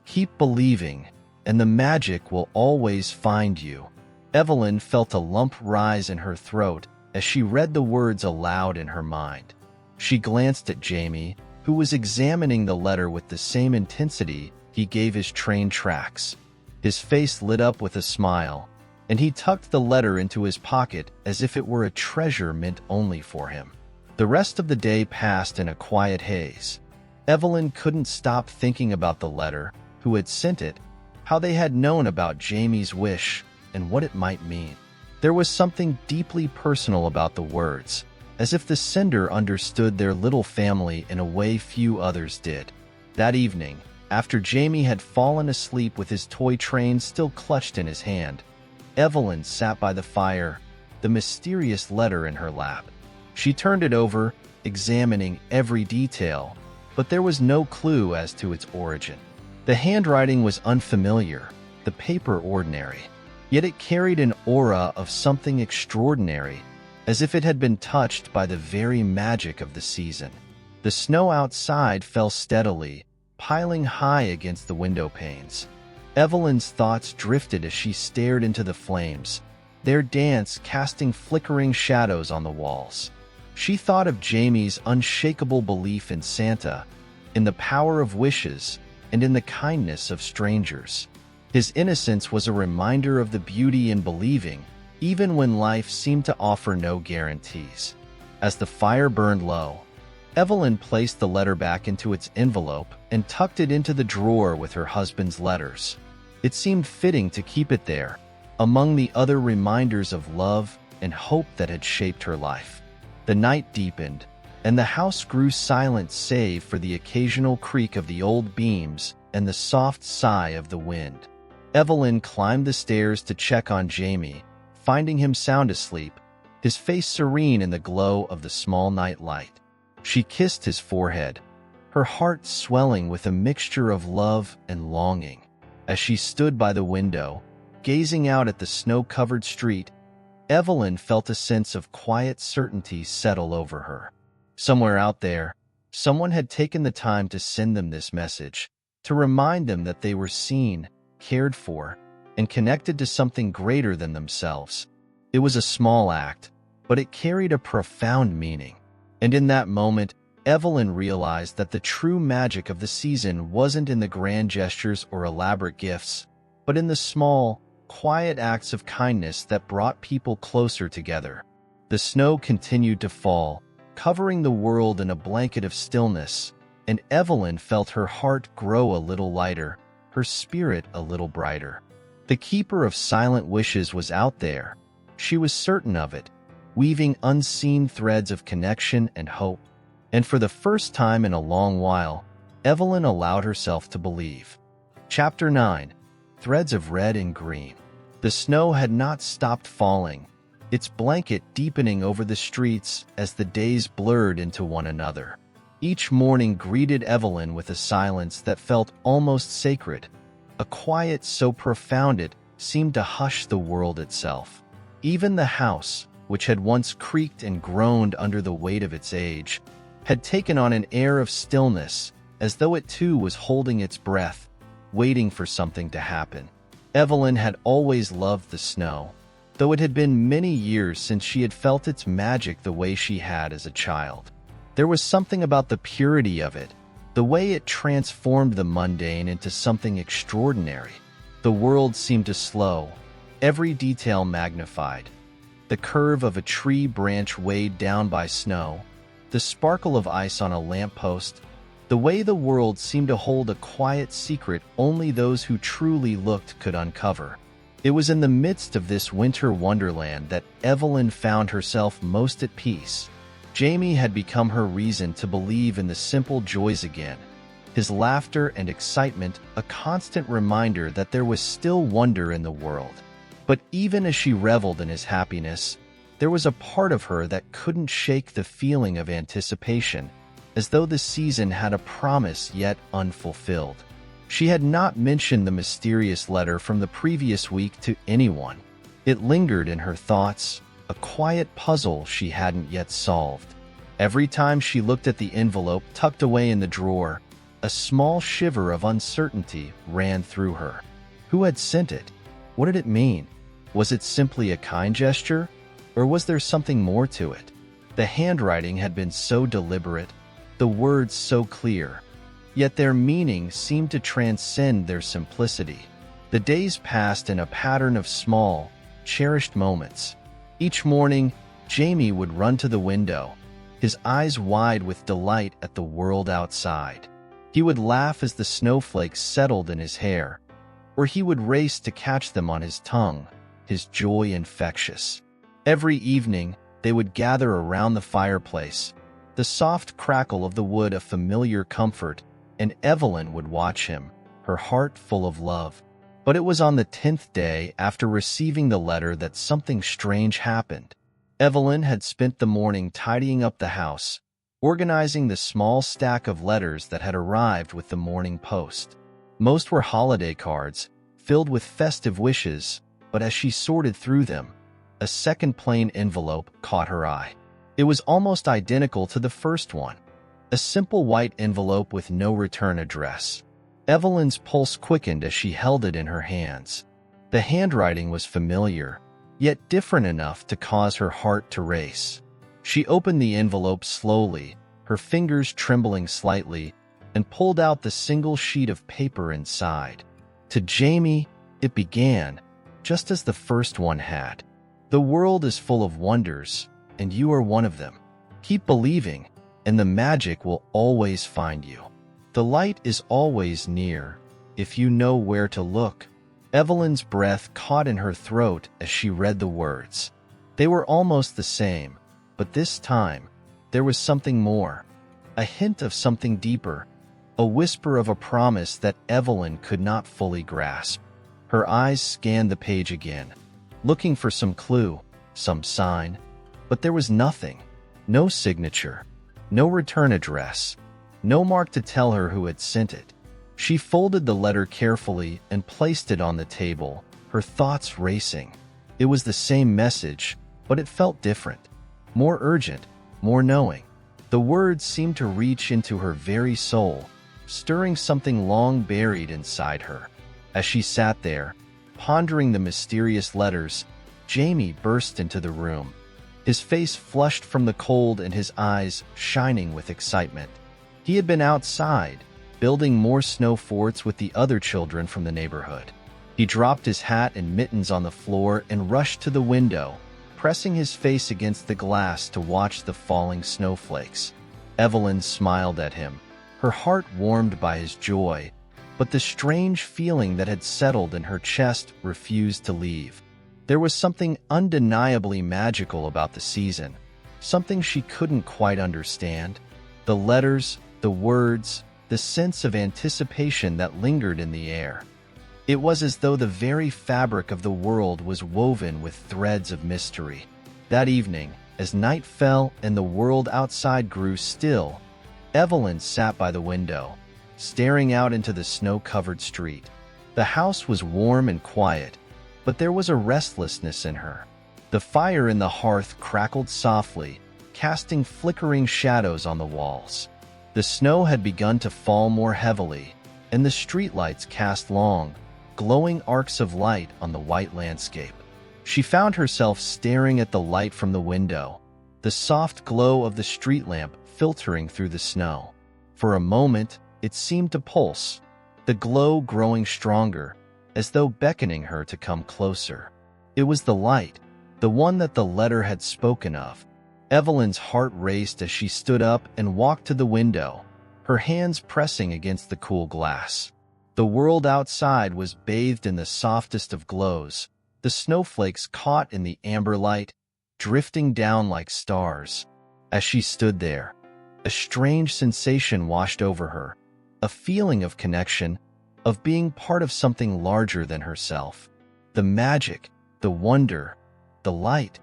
Keep believing, and the magic will always find you." Evelyn felt a lump rise in her throat as she read the words aloud in her mind. She glanced at Jamie, who was examining the letter with the same intensity he gave his train tracks. His face lit up with a smile, and he tucked the letter into his pocket as if it were a treasure meant only for him. The rest of the day passed in a quiet haze. Evelyn couldn't stop thinking about the letter, who had sent it, how they had known about Jamie's wish, and what it might mean. There was something deeply personal about the words, as if the sender understood their little family in a way few others did. That evening, after Jamie had fallen asleep with his toy train still clutched in his hand, Evelyn sat by the fire, the mysterious letter in her lap. She turned it over, examining every detail, but there was no clue as to its origin. The handwriting was unfamiliar, the paper ordinary, yet it carried an aura of something extraordinary, as if it had been touched by the very magic of the season. The snow outside fell steadily, piling high against the window panes. Evelyn's thoughts drifted as she stared into the flames, their dance casting flickering shadows on the walls. She thought of Jamie's unshakable belief in Santa, in the power of wishes, and in the kindness of strangers. His innocence was a reminder of the beauty in believing, even when life seemed to offer no guarantees. As the fire burned low, Evelyn placed the letter back into its envelope and tucked it into the drawer with her husband's letters. It seemed fitting to keep it there, among the other reminders of love and hope that had shaped her life. The night deepened, and the house grew silent save for the occasional creak of the old beams and the soft sigh of the wind. Evelyn climbed the stairs to check on Jamie, finding him sound asleep, his face serene in the glow of the small night light. She kissed his forehead, her heart swelling with a mixture of love and longing. As she stood by the window, gazing out at the snow-covered street, Evelyn felt a sense of quiet certainty settle over her. Somewhere out there, someone had taken the time to send them this message, to remind them that they were seen, cared for, and connected to something greater than themselves. It was a small act, but it carried a profound meaning. And in that moment, Evelyn realized that the true magic of the season wasn't in the grand gestures or elaborate gifts, but in the small, quiet acts of kindness that brought people closer together. The snow continued to fall, covering the world in a blanket of stillness, and Evelyn felt her heart grow a little lighter, her spirit a little brighter. The keeper of silent wishes was out there. She was certain of it, weaving unseen threads of connection and hope. And for the first time in a long while, Evelyn allowed herself to believe. Chapter 9. Threads of Red and Green. The snow had not stopped falling, its blanket deepening over the streets as the days blurred into one another. Each morning greeted Evelyn with a silence that felt almost sacred, a quiet so profound it seemed to hush the world itself. Even the house, which had once creaked and groaned under the weight of its age, had taken on an air of stillness, as though it too was holding its breath, waiting for something to happen. Evelyn had always loved the snow, though it had been many years since she had felt its magic the way she had as a child. There was something about the purity of it, the way it transformed the mundane into something extraordinary. The world seemed to slow, every detail magnified. The curve of a tree branch weighed down by snow, the sparkle of ice on a lamppost, the way the world seemed to hold a quiet secret only those who truly looked could uncover. It was in the midst of this winter wonderland that Evelyn found herself most at peace. Jamie had become her reason to believe in the simple joys again, his laughter and excitement a constant reminder that there was still wonder in the world. But even as she reveled in his happiness, there was a part of her that couldn't shake the feeling of anticipation, as though the season had a promise yet unfulfilled. She had not mentioned the mysterious letter from the previous week to anyone. It lingered in her thoughts, a quiet puzzle she hadn't yet solved. Every time she looked at the envelope tucked away in the drawer, a small shiver of uncertainty ran through her. Who had sent it? What did it mean? Was it simply a kind gesture, or was there something more to it? The handwriting had been so deliberate, the words so clear, yet their meaning seemed to transcend their simplicity. The days passed in a pattern of small, cherished moments. Each morning, Jamie would run to the window, his eyes wide with delight at the world outside. He would laugh as the snowflakes settled in his hair, or he would race to catch them on his tongue, his joy infectious. Every evening, they would gather around the fireplace, the soft crackle of the wood a familiar comfort, and Evelyn would watch him, her heart full of love. But it was on the 10th day after receiving the letter that something strange happened. Evelyn had spent the morning tidying up the house, organizing the small stack of letters that had arrived with the morning post. Most were holiday cards, filled with festive wishes, but as she sorted through them, a second plain envelope caught her eye. It was almost identical to the first one, a simple white envelope with no return address. Evelyn's pulse quickened as she held it in her hands. The handwriting was familiar, yet different enough to cause her heart to race. She opened the envelope slowly, her fingers trembling slightly, and pulled out the single sheet of paper inside. To Jamie, it began, just as the first one had. The world is full of wonders, and you are one of them. Keep believing, and the magic will always find you. The light is always near, if you know where to look. Evelyn's breath caught in her throat as she read the words. They were almost the same, but this time, there was something more. A hint of something deeper, a whisper of a promise that Evelyn could not fully grasp. Her eyes scanned the page again, looking for some clue, some sign, but there was nothing. No signature, no return address, no mark to tell her who had sent it. She folded the letter carefully and placed it on the table, her thoughts racing. It was the same message, but it felt different, more urgent, more knowing. The words seemed to reach into her very soul, stirring something long buried inside her. As she sat there, pondering the mysterious letters, Jamie burst into the room, his face flushed from the cold and his eyes shining with excitement. He had been outside, building more snow forts with the other children from the neighborhood. He dropped his hat and mittens on the floor and rushed to the window, pressing his face against the glass to watch the falling snowflakes. Evelyn smiled at him, her heart warmed by his joy, but the strange feeling that had settled in her chest refused to leave. There was something undeniably magical about the season, something she couldn't quite understand. The letters, the words, the sense of anticipation that lingered in the air. It was as though the very fabric of the world was woven with threads of mystery. That evening, as night fell and the world outside grew still, Evelyn sat by the window, staring out into the snow-covered street. The house was warm and quiet, but there was a restlessness in her. The fire in the hearth crackled softly, casting flickering shadows on the walls. The snow had begun to fall more heavily, and the streetlights cast long, glowing arcs of light on the white landscape. She found herself staring at the light from the window, the soft glow of the street lamp filtering through the snow. For a moment, it seemed to pulse, the glow growing stronger, as though beckoning her to come closer. It was the light, the one that the letter had spoken of. Evelyn's heart raced as she stood up and walked to the window, her hands pressing against the cool glass. The world outside was bathed in the softest of glows, the snowflakes caught in the amber light, drifting down like stars. As she stood there, a strange sensation washed over her, a feeling of connection, of being part of something larger than herself. The magic, the wonder, the light,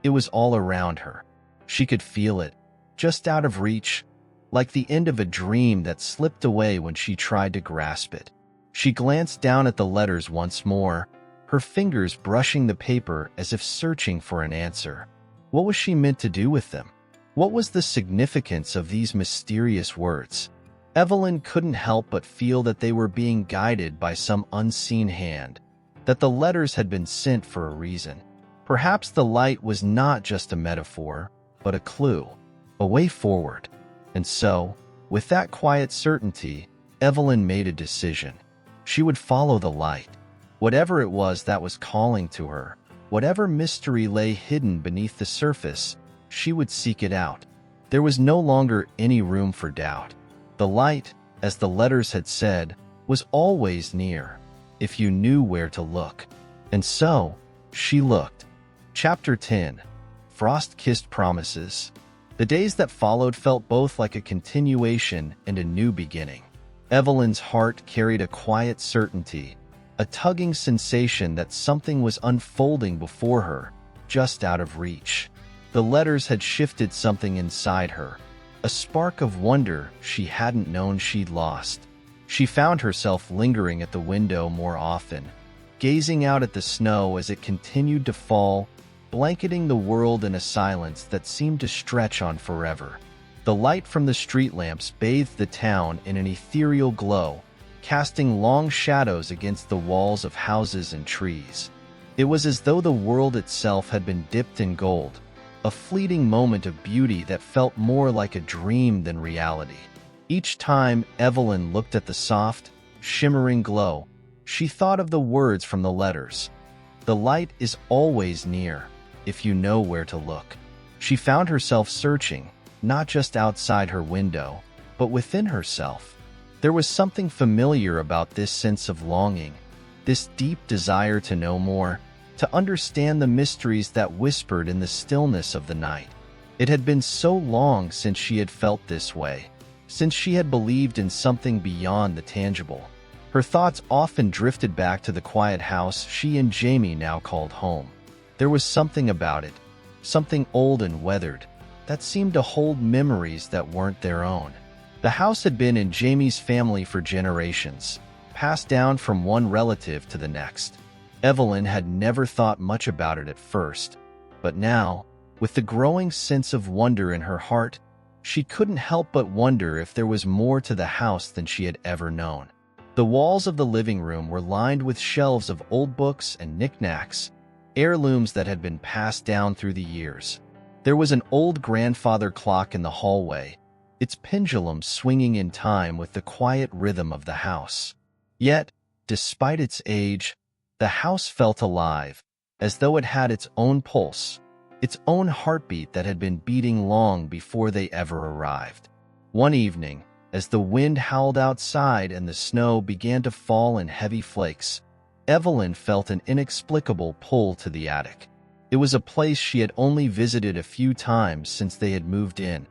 it was all around her. She could feel it, just out of reach, like the end of a dream that slipped away when she tried to grasp it. She glanced down at the letters once more, her fingers brushing the paper as if searching for an answer. What was she meant to do with them? What was the significance of these mysterious words? Evelyn couldn't help but feel that they were being guided by some unseen hand, that the letters had been sent for a reason. Perhaps the light was not just a metaphor, but a clue, a way forward. And so, with that quiet certainty, Evelyn made a decision. She would follow the light. Whatever it was that was calling to her, whatever mystery lay hidden beneath the surface, she would seek it out. There was no longer any room for doubt. The light, as the letters had said, was always near, if you knew where to look. And so, she looked. Chapter 10. Frost-Kissed Promises. The days that followed felt both like a continuation and a new beginning. Evelyn's heart carried a quiet certainty, a tugging sensation that something was unfolding before her, just out of reach. The letters had shifted something inside her, a spark of wonder she hadn't known she'd lost. She found herself lingering at the window more often, gazing out at the snow as it continued to fall, blanketing the world in a silence that seemed to stretch on forever. The light from the street lamps bathed the town in an ethereal glow, casting long shadows against the walls of houses and trees. It was as though the world itself had been dipped in gold, a fleeting moment of beauty that felt more like a dream than reality. Each time Evelyn looked at the soft, shimmering glow, she thought of the words from the letters. The light is always near, if you know where to look. She found herself searching, not just outside her window, but within herself. There was something familiar about this sense of longing, this deep desire to know more, to understand the mysteries that whispered in the stillness of the night. It had been so long since she had felt this way, since she had believed in something beyond the tangible. Her thoughts often drifted back to the quiet house she and Jamie now called home. There was something about it, something old and weathered, that seemed to hold memories that weren't their own. The house had been in Jamie's family for generations, passed down from one relative to the next. Evelyn had never thought much about it at first, but now, with the growing sense of wonder in her heart, she couldn't help but wonder if there was more to the house than she had ever known. The walls of the living room were lined with shelves of old books and knickknacks, heirlooms that had been passed down through the years. There was an old grandfather clock in the hallway, its pendulum swinging in time with the quiet rhythm of the house. Yet, despite its age, the house felt alive, as though it had its own pulse, its own heartbeat that had been beating long before they ever arrived. One evening, as the wind howled outside and the snow began to fall in heavy flakes, Evelyn felt an inexplicable pull to the attic. It was a place she had only visited a few times since they had moved in,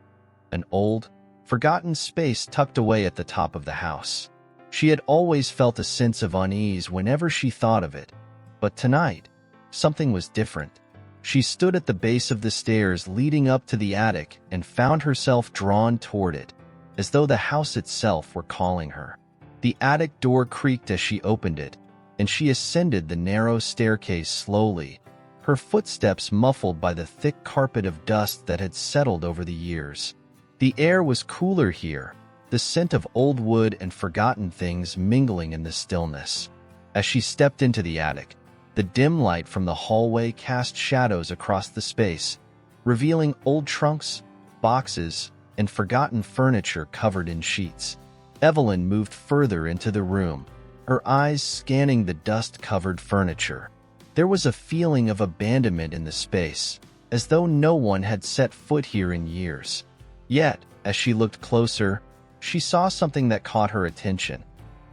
an old, forgotten space tucked away at the top of the house. She had always felt a sense of unease whenever she thought of it, but tonight, something was different. She stood at the base of the stairs leading up to the attic and found herself drawn toward it, as though the house itself were calling her. The attic door creaked as she opened it, and she ascended the narrow staircase slowly, her footsteps muffled by the thick carpet of dust that had settled over the years. The air was cooler here, the scent of old wood and forgotten things mingling in the stillness. As she stepped into the attic, the dim light from the hallway cast shadows across the space, revealing old trunks, boxes, and forgotten furniture covered in sheets. Evelyn moved further into the room, her eyes scanning the dust-covered furniture. There was a feeling of abandonment in the space, as though no one had set foot here in years. Yet, as she looked closer, she saw something that caught her attention.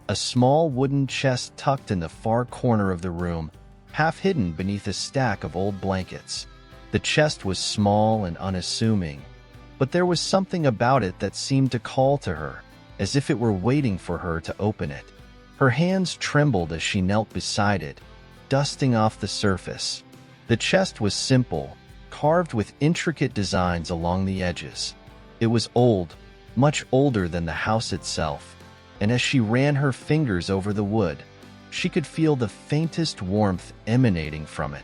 A small wooden chest tucked in the far corner of the room, half hidden beneath a stack of old blankets. The chest was small and unassuming, but there was something about it that seemed to call to her, as if it were waiting for her to open it. Her hands trembled as she knelt beside it, dusting off the surface. The chest was simple, carved with intricate designs along the edges. It was old, much older than the house itself, and as she ran her fingers over the wood, she could feel the faintest warmth emanating from it.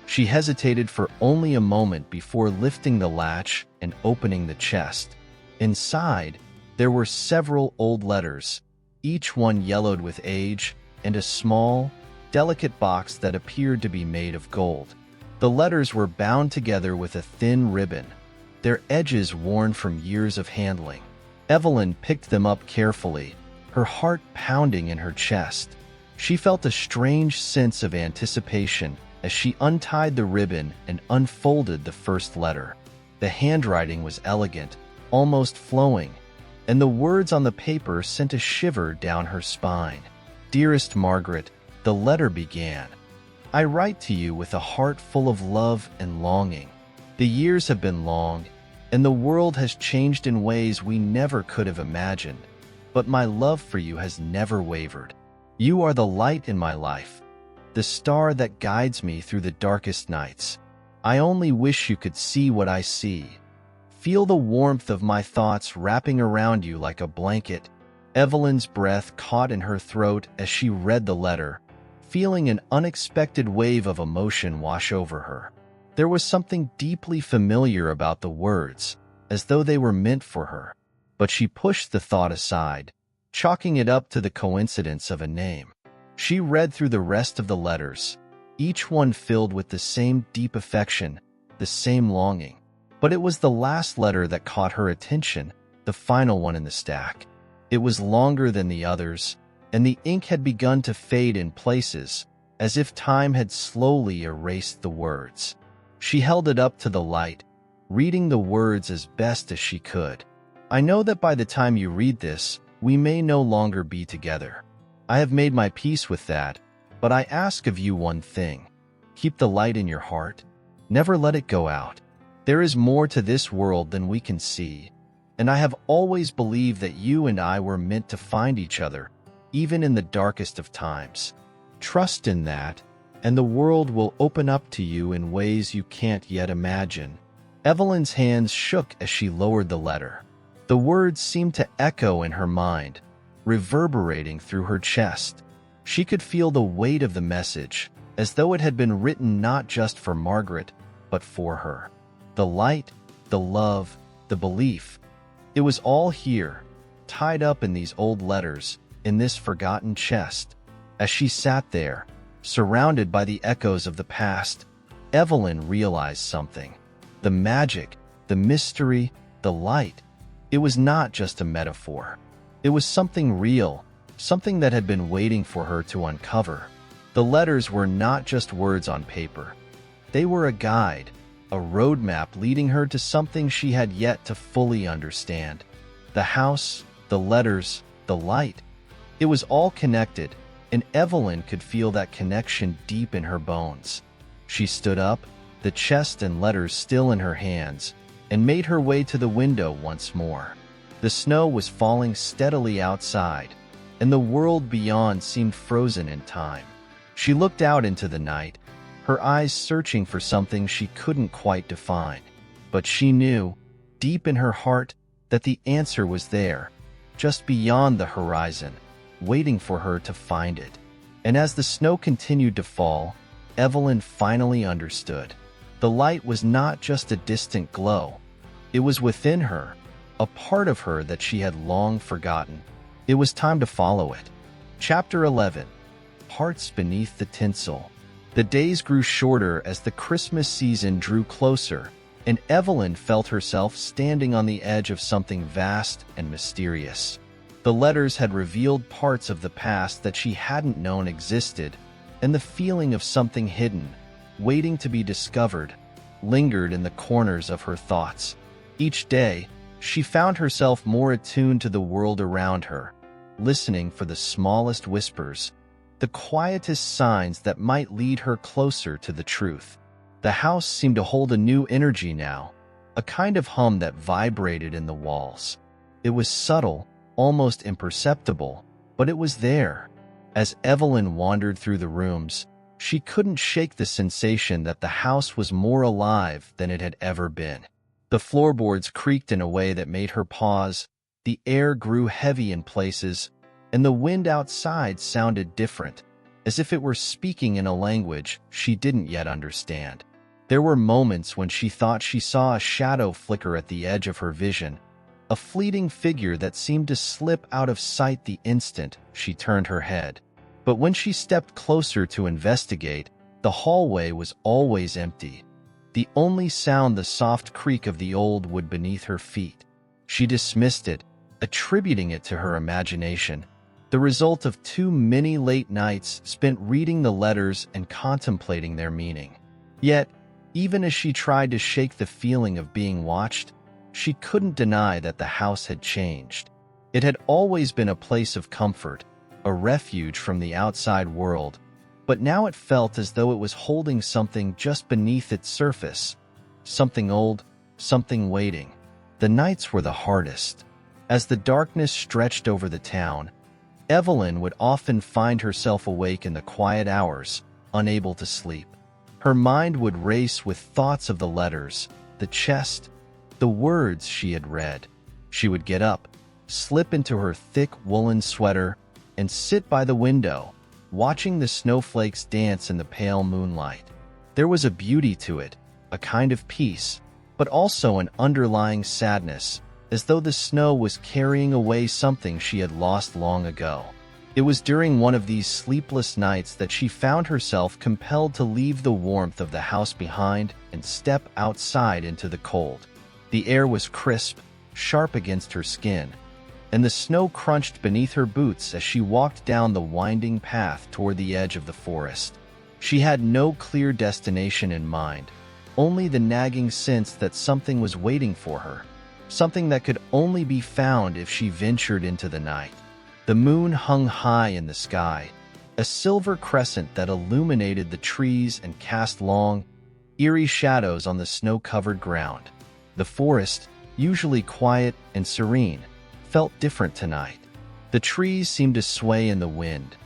She hesitated for only a moment before lifting the latch and opening the chest. Inside, there were several old letters, each one yellowed with age, and a small, delicate box that appeared to be made of gold. The letters were bound together with a thin ribbon, their edges worn from years of handling. Evelyn picked them up carefully, her heart pounding in her chest. She felt a strange sense of anticipation as she untied the ribbon and unfolded the first letter. The handwriting was elegant, almost flowing, and the words on the paper sent a shiver down her spine. "Dearest Margaret," the letter began, "I write to you with a heart full of love and longing. The years have been long, and the world has changed in ways we never could have imagined, but my love for you has never wavered. You are the light in my life, the star that guides me through the darkest nights. I only wish you could see what I see. Feel the warmth of my thoughts wrapping around you like a blanket." Evelyn's breath caught in her throat as she read the letter, feeling an unexpected wave of emotion wash over her. There was something deeply familiar about the words, as though they were meant for her. But she pushed the thought aside, chalking it up to the coincidence of a name. She read through the rest of the letters, each one filled with the same deep affection, the same longing. But it was the last letter that caught her attention, the final one in the stack. It was longer than the others, and the ink had begun to fade in places, as if time had slowly erased the words. She held it up to the light, reading the words as best as she could. I know that by the time you read this, we may no longer be together. I have made my peace with that, but I ask of you one thing. Keep the light in your heart. Never let it go out. There is more to this world than we can see, and I have always believed that you and I were meant to find each other, even in the darkest of times. Trust in that, and the world will open up to you in ways you can't yet imagine. Evelyn's hands shook as she lowered the letter. The words seemed to echo in her mind, reverberating through her chest. She could feel the weight of the message, as though it had been written not just for Margaret, but for her. The light, the love, the belief. It was all here, tied up in these old letters, in this forgotten chest. As she sat there, surrounded by the echoes of the past, Evelyn realized something. The magic, the mystery, the light. It was not just a metaphor. It was something real, something that had been waiting for her to uncover. The letters were not just words on paper. They were a guide, a roadmap leading her to something she had yet to fully understand. The house, the letters, the light. It was all connected, and Evelyn could feel that connection deep in her bones. She stood up, the chest and letters still in her hands, and made her way to the window once more. The snow was falling steadily outside, and the world beyond seemed frozen in time. She looked out into the night, her eyes searching for something she couldn't quite define. But she knew, deep in her heart, that the answer was there, just beyond the horizon, waiting for her to find it. And as the snow continued to fall, Evelyn finally understood. The light was not just a distant glow. It was within her, a part of her that she had long forgotten. It was time to follow it. Chapter 11. Hearts Beneath the Tinsel. The days grew shorter as the Christmas season drew closer, and Evelyn felt herself standing on the edge of something vast and mysterious. The letters had revealed parts of the past that she hadn't known existed, and the feeling of something hidden, waiting to be discovered, lingered in the corners of her thoughts. Each day, she found herself more attuned to the world around her, listening for the smallest whispers, the quietest signs that might lead her closer to the truth. The house seemed to hold a new energy now, a kind of hum that vibrated in the walls. It was subtle, almost imperceptible, but it was there. As Evelyn wandered through the rooms, she couldn't shake the sensation that the house was more alive than it had ever been. The floorboards creaked in a way that made her pause, the air grew heavy in places, and the wind outside sounded different, as if it were speaking in a language she didn't yet understand. There were moments when she thought she saw a shadow flicker at the edge of her vision, a fleeting figure that seemed to slip out of sight the instant she turned her head. But when she stepped closer to investigate, the hallway was always empty. The only sound the soft creak of the old wood beneath her feet. She dismissed it, attributing it to her imagination, the result of too many late nights spent reading the letters and contemplating their meaning. Yet, even as she tried to shake the feeling of being watched, she couldn't deny that the house had changed. It had always been a place of comfort, a refuge from the outside world, but now it felt as though it was holding something just beneath its surface. Something old, something waiting. The nights were the hardest. As the darkness stretched over the town, Evelyn would often find herself awake in the quiet hours, unable to sleep. Her mind would race with thoughts of the letters, the chest, the words she had read. She would get up, slip into her thick woolen sweater, and sit by the window, watching the snowflakes dance in the pale moonlight. There was a beauty to it, a kind of peace, but also an underlying sadness, as though the snow was carrying away something she had lost long ago. It was during one of these sleepless nights that she found herself compelled to leave the warmth of the house behind and step outside into the cold. The air was crisp, sharp against her skin, and the snow crunched beneath her boots as she walked down the winding path toward the edge of the forest. She had no clear destination in mind, only the nagging sense that something was waiting for her, something that could only be found if she ventured into the night. The moon hung high in the sky, a silver crescent that illuminated the trees and cast long, eerie shadows on the snow-covered ground. The forest, usually quiet and serene, felt different tonight. The trees seemed to sway in the wind,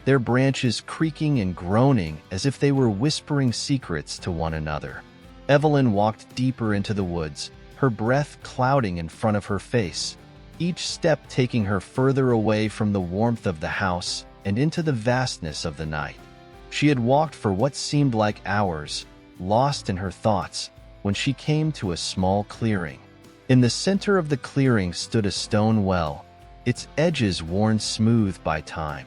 their branches creaking and groaning as if they were whispering secrets to one another. Evelyn walked deeper into the woods, her breath clouding in front of her face, each step taking her further away from the warmth of the house and into the vastness of the night. She had walked for what seemed like hours, lost in her thoughts, when she came to a small clearing. In the center of the clearing stood a stone well, its edges worn smooth by time.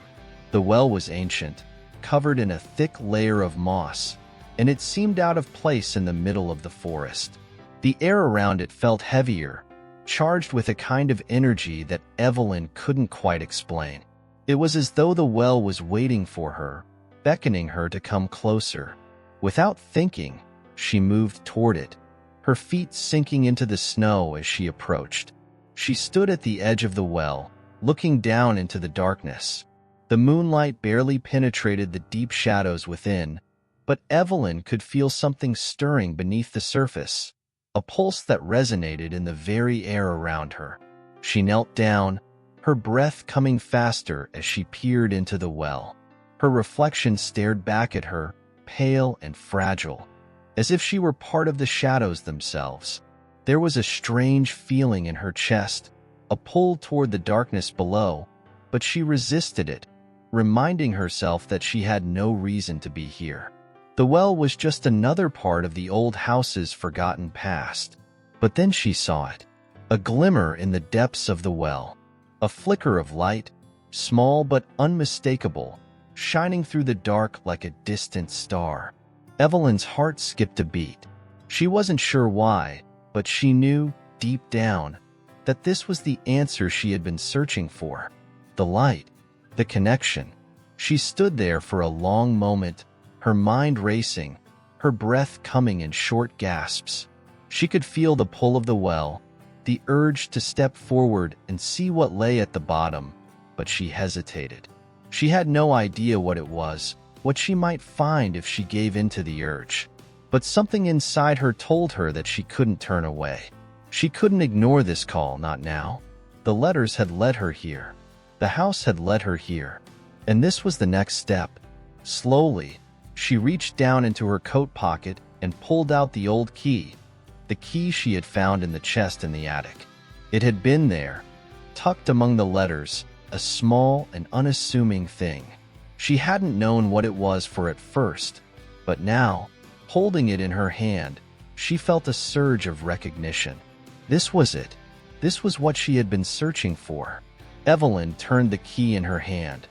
The well was ancient, covered in a thick layer of moss, and it seemed out of place in the middle of the forest. The air around it felt heavier, charged with a kind of energy that Evelyn couldn't quite explain. It was as though the well was waiting for her, beckoning her to come closer. Without thinking, she moved toward it, her feet sinking into the snow as she approached. She stood at the edge of the well, looking down into the darkness. The moonlight barely penetrated the deep shadows within, but Evelyn could feel something stirring beneath the surface, a pulse that resonated in the very air around her. She knelt down, her breath coming faster as she peered into the well. Her reflection stared back at her, pale and fragile, as if she were part of the shadows themselves. There was a strange feeling in her chest, a pull toward the darkness below, but she resisted it, reminding herself that she had no reason to be here. The well was just another part of the old house's forgotten past. But then she saw it, a glimmer in the depths of the well, a flicker of light, small but unmistakable, shining through the dark like a distant star. Evelyn's heart skipped a beat. She wasn't sure why, but she knew, deep down, that this was the answer she had been searching for. The light, the connection. She stood there for a long moment, her mind racing, her breath coming in short gasps. She could feel the pull of the well, the urge to step forward and see what lay at the bottom, but she hesitated. She had no idea what it was, what she might find if she gave in to the urge. But something inside her told her that she couldn't turn away. She couldn't ignore this call, not now. The letters had led her here. The house had led her here. And this was the next step. Slowly, she reached down into her coat pocket and pulled out the old key, the key she had found in the chest in the attic. It had been there, tucked among the letters, a small and unassuming thing. She hadn't known what it was for at first, but now, holding it in her hand, she felt a surge of recognition. This was it. This was what she had been searching for. Evelyn turned the key in her hand,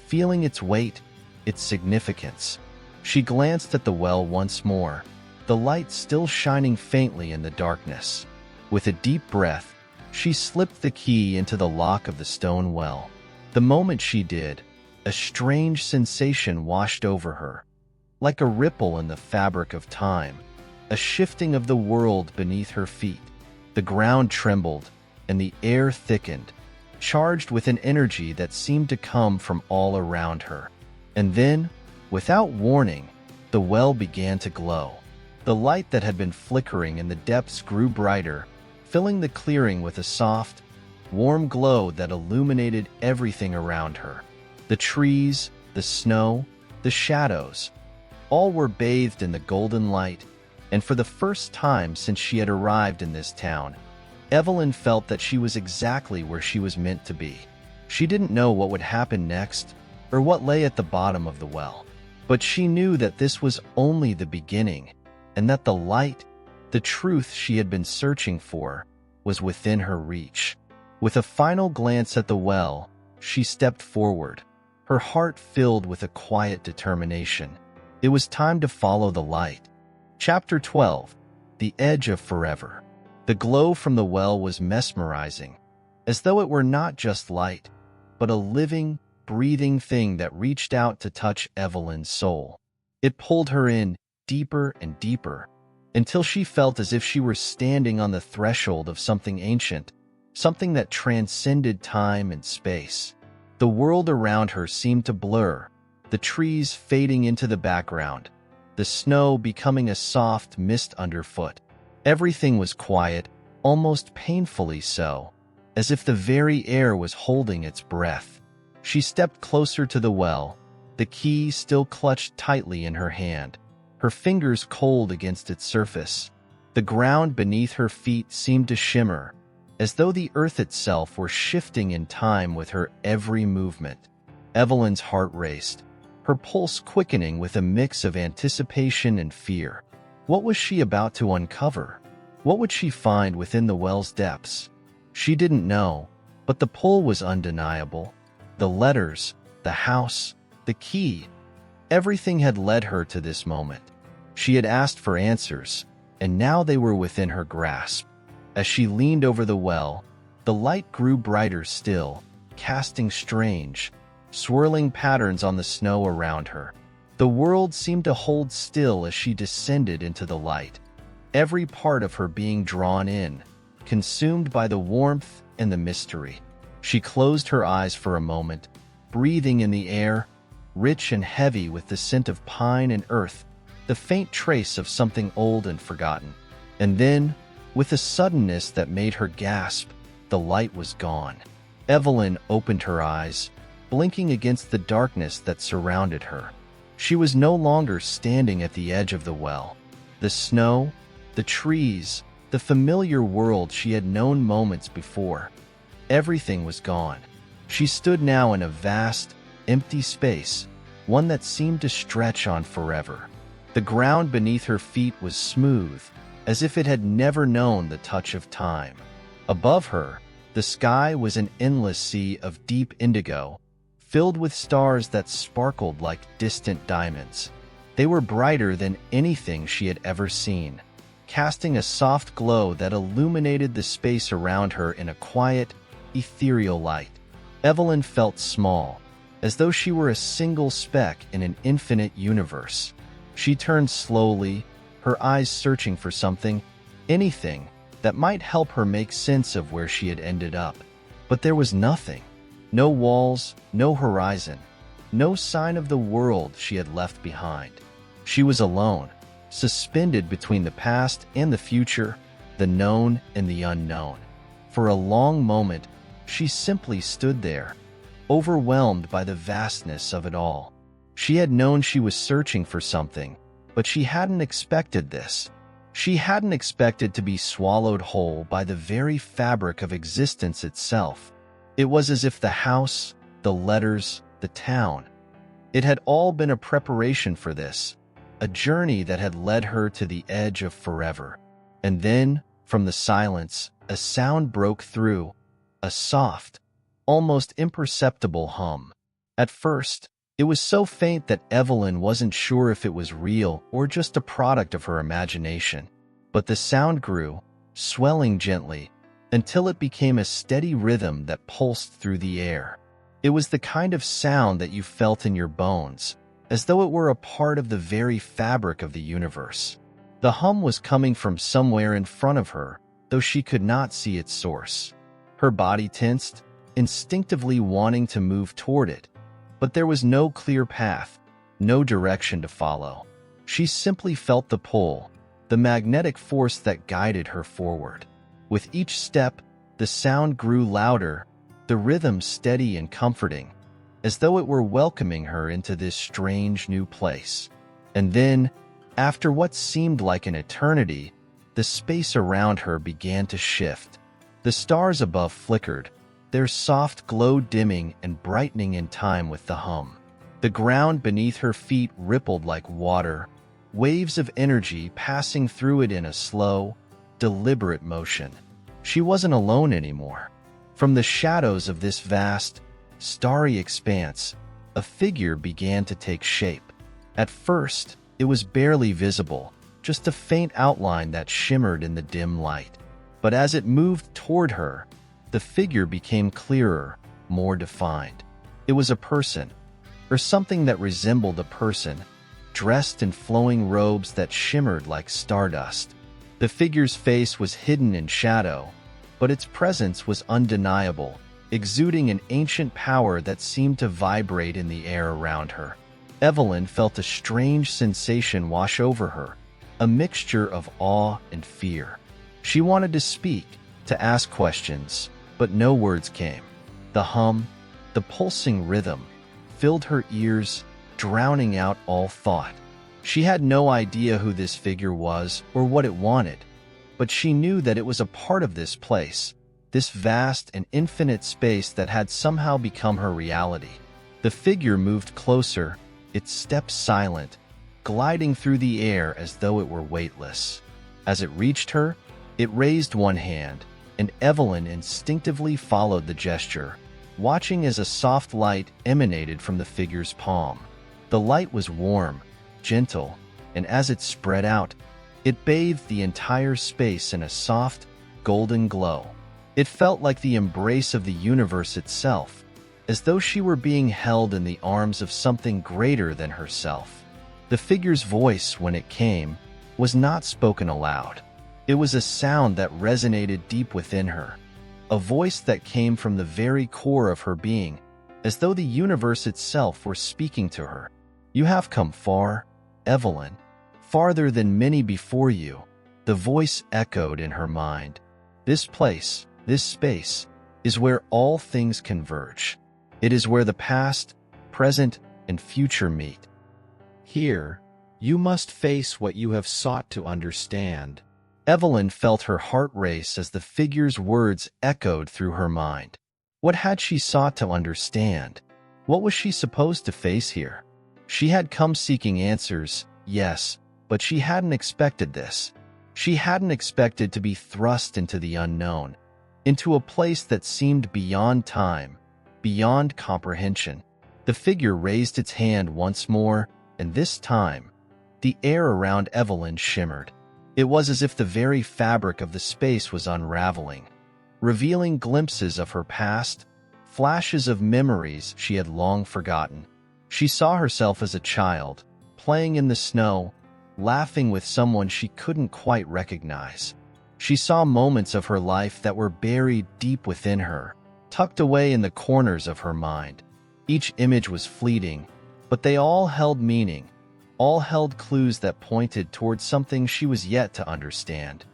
feeling its weight, its significance. She glanced at the well once more, the light still shining faintly in the darkness. With a deep breath, she slipped the key into the lock of the stone well. The moment she did, a strange sensation washed over her, like a ripple in the fabric of time, a shifting of the world beneath her feet. The ground trembled, and the air thickened, charged with an energy that seemed to come from all around her. And then, without warning, the well began to glow. The light that had been flickering in the depths grew brighter, filling the clearing with a soft, warm glow that illuminated everything around her. The trees, the snow, the shadows, all were bathed in the golden light, and for the first time since she had arrived in this town, Evelyn felt that she was exactly where she was meant to be. She didn't know what would happen next, or what lay at the bottom of the well, but she knew that this was only the beginning, and that the light, the truth she had been searching for, was within her reach. With a final glance at the well, she stepped forward, her heart filled with a quiet determination. It was time to follow the light. Chapter 12. The Edge of Forever. The glow from the well was mesmerizing, as though it were not just light, but a living, breathing thing that reached out to touch Evelyn's soul. It pulled her in deeper and deeper, until she felt as if she were standing on the threshold of something ancient, something that transcended time and space. The world around her seemed to blur, the trees fading into the background, the snow becoming a soft mist underfoot. Everything was quiet, almost painfully so, as if the very air was holding its breath. She stepped closer to the well, the key still clutched tightly in her hand, her fingers cold against its surface. The ground beneath her feet seemed to shimmer, as though the earth itself were shifting in time with her every movement. Evelyn's heart raced, her pulse quickening with a mix of anticipation and fear. What was she about to uncover? What would she find within the well's depths? She didn't know, but the pull was undeniable. The letters, the house, the key, everything had led her to this moment. She had asked for answers, and now they were within her grasp. As she leaned over the well, the light grew brighter still, casting strange, swirling patterns on the snow around her. The world seemed to hold still as she descended into the light, every part of her being drawn in, consumed by the warmth and the mystery. She closed her eyes for a moment, breathing in the air, rich and heavy with the scent of pine and earth, the faint trace of something old and forgotten. And then, with a suddenness that made her gasp, the light was gone. Evelyn opened her eyes, blinking against the darkness that surrounded her. She was no longer standing at the edge of the well. The snow, the trees, the familiar world she had known moments before, everything was gone. She stood now in a vast, empty space, one that seemed to stretch on forever. The ground beneath her feet was smooth, as if it had never known the touch of time. Above her, the sky was an endless sea of deep indigo, filled with stars that sparkled like distant diamonds. They were brighter than anything she had ever seen, casting a soft glow that illuminated the space around her in a quiet, ethereal light. Evelyn felt small, as though she were a single speck in an infinite universe. She turned slowly, her eyes searching for something, anything, that might help her make sense of where she had ended up. But there was nothing. No walls, no horizon, no sign of the world she had left behind. She was alone, suspended between the past and the future, the known and the unknown. For a long moment, she simply stood there, overwhelmed by the vastness of it all. She had known she was searching for something, but she hadn't expected this. She hadn't expected to be swallowed whole by the very fabric of existence itself. It was as if the house, the letters, the town, it had all been a preparation for this, a journey that had led her to the edge of forever. And then, from the silence, a sound broke through, a soft, almost imperceptible hum. At first, it was so faint that Evelyn wasn't sure if it was real or just a product of her imagination. But the sound grew, swelling gently, until it became a steady rhythm that pulsed through the air. It was the kind of sound that you felt in your bones, as though it were a part of the very fabric of the universe. The hum was coming from somewhere in front of her, though she could not see its source. Her body tensed, instinctively wanting to move toward it, but there was no clear path, no direction to follow. She simply felt the pull, the magnetic force that guided her forward. With each step, the sound grew louder, the rhythm steady and comforting, as though it were welcoming her into this strange new place. And then, after what seemed like an eternity, the space around her began to shift. The stars above flickered, their soft glow dimming and brightening in time with the hum. The ground beneath her feet rippled like water, waves of energy passing through it in a slow, deliberate motion. She wasn't alone anymore. From the shadows of this vast, starry expanse, a figure began to take shape. At first, it was barely visible, just a faint outline that shimmered in the dim light. But as it moved toward her, the figure became clearer, more defined. It was a person, or something that resembled a person, dressed in flowing robes that shimmered like stardust. The figure's face was hidden in shadow, but its presence was undeniable, exuding an ancient power that seemed to vibrate in the air around her. Evelyn felt a strange sensation wash over her, a mixture of awe and fear. She wanted to speak, to ask questions, but no words came. The hum, the pulsing rhythm, filled her ears, drowning out all thought. She had no idea who this figure was or what it wanted, but she knew that it was a part of this place, this vast and infinite space that had somehow become her reality. The figure moved closer, its steps silent, gliding through the air as though it were weightless. As it reached her, it raised one hand, and Evelyn instinctively followed the gesture, watching as a soft light emanated from the figure's palm. The light was warm, gentle, and as it spread out, it bathed the entire space in a soft, golden glow. It felt like the embrace of the universe itself, as though she were being held in the arms of something greater than herself. The figure's voice, when it came, was not spoken aloud. It was a sound that resonated deep within her, a voice that came from the very core of her being, as though the universe itself were speaking to her. "You have come far, Evelyn, farther than many before you," the voice echoed in her mind. "This place, this space, is where all things converge. It is where the past, present, and future meet. Here, you must face what you have sought to understand." Evelyn felt her heart race as the figure's words echoed through her mind. What had she sought to understand? What was she supposed to face here? She had come seeking answers, yes, but she hadn't expected this. She hadn't expected to be thrust into the unknown, into a place that seemed beyond time, beyond comprehension. The figure raised its hand once more, and this time, the air around Evelyn shimmered. It was as if the very fabric of the space was unraveling, revealing glimpses of her past, flashes of memories she had long forgotten. She saw herself as a child, playing in the snow, laughing with someone she couldn't quite recognize. She saw moments of her life that were buried deep within her, tucked away in the corners of her mind. Each image was fleeting, but they all held meaning, all held clues that pointed towards something she was yet to understand.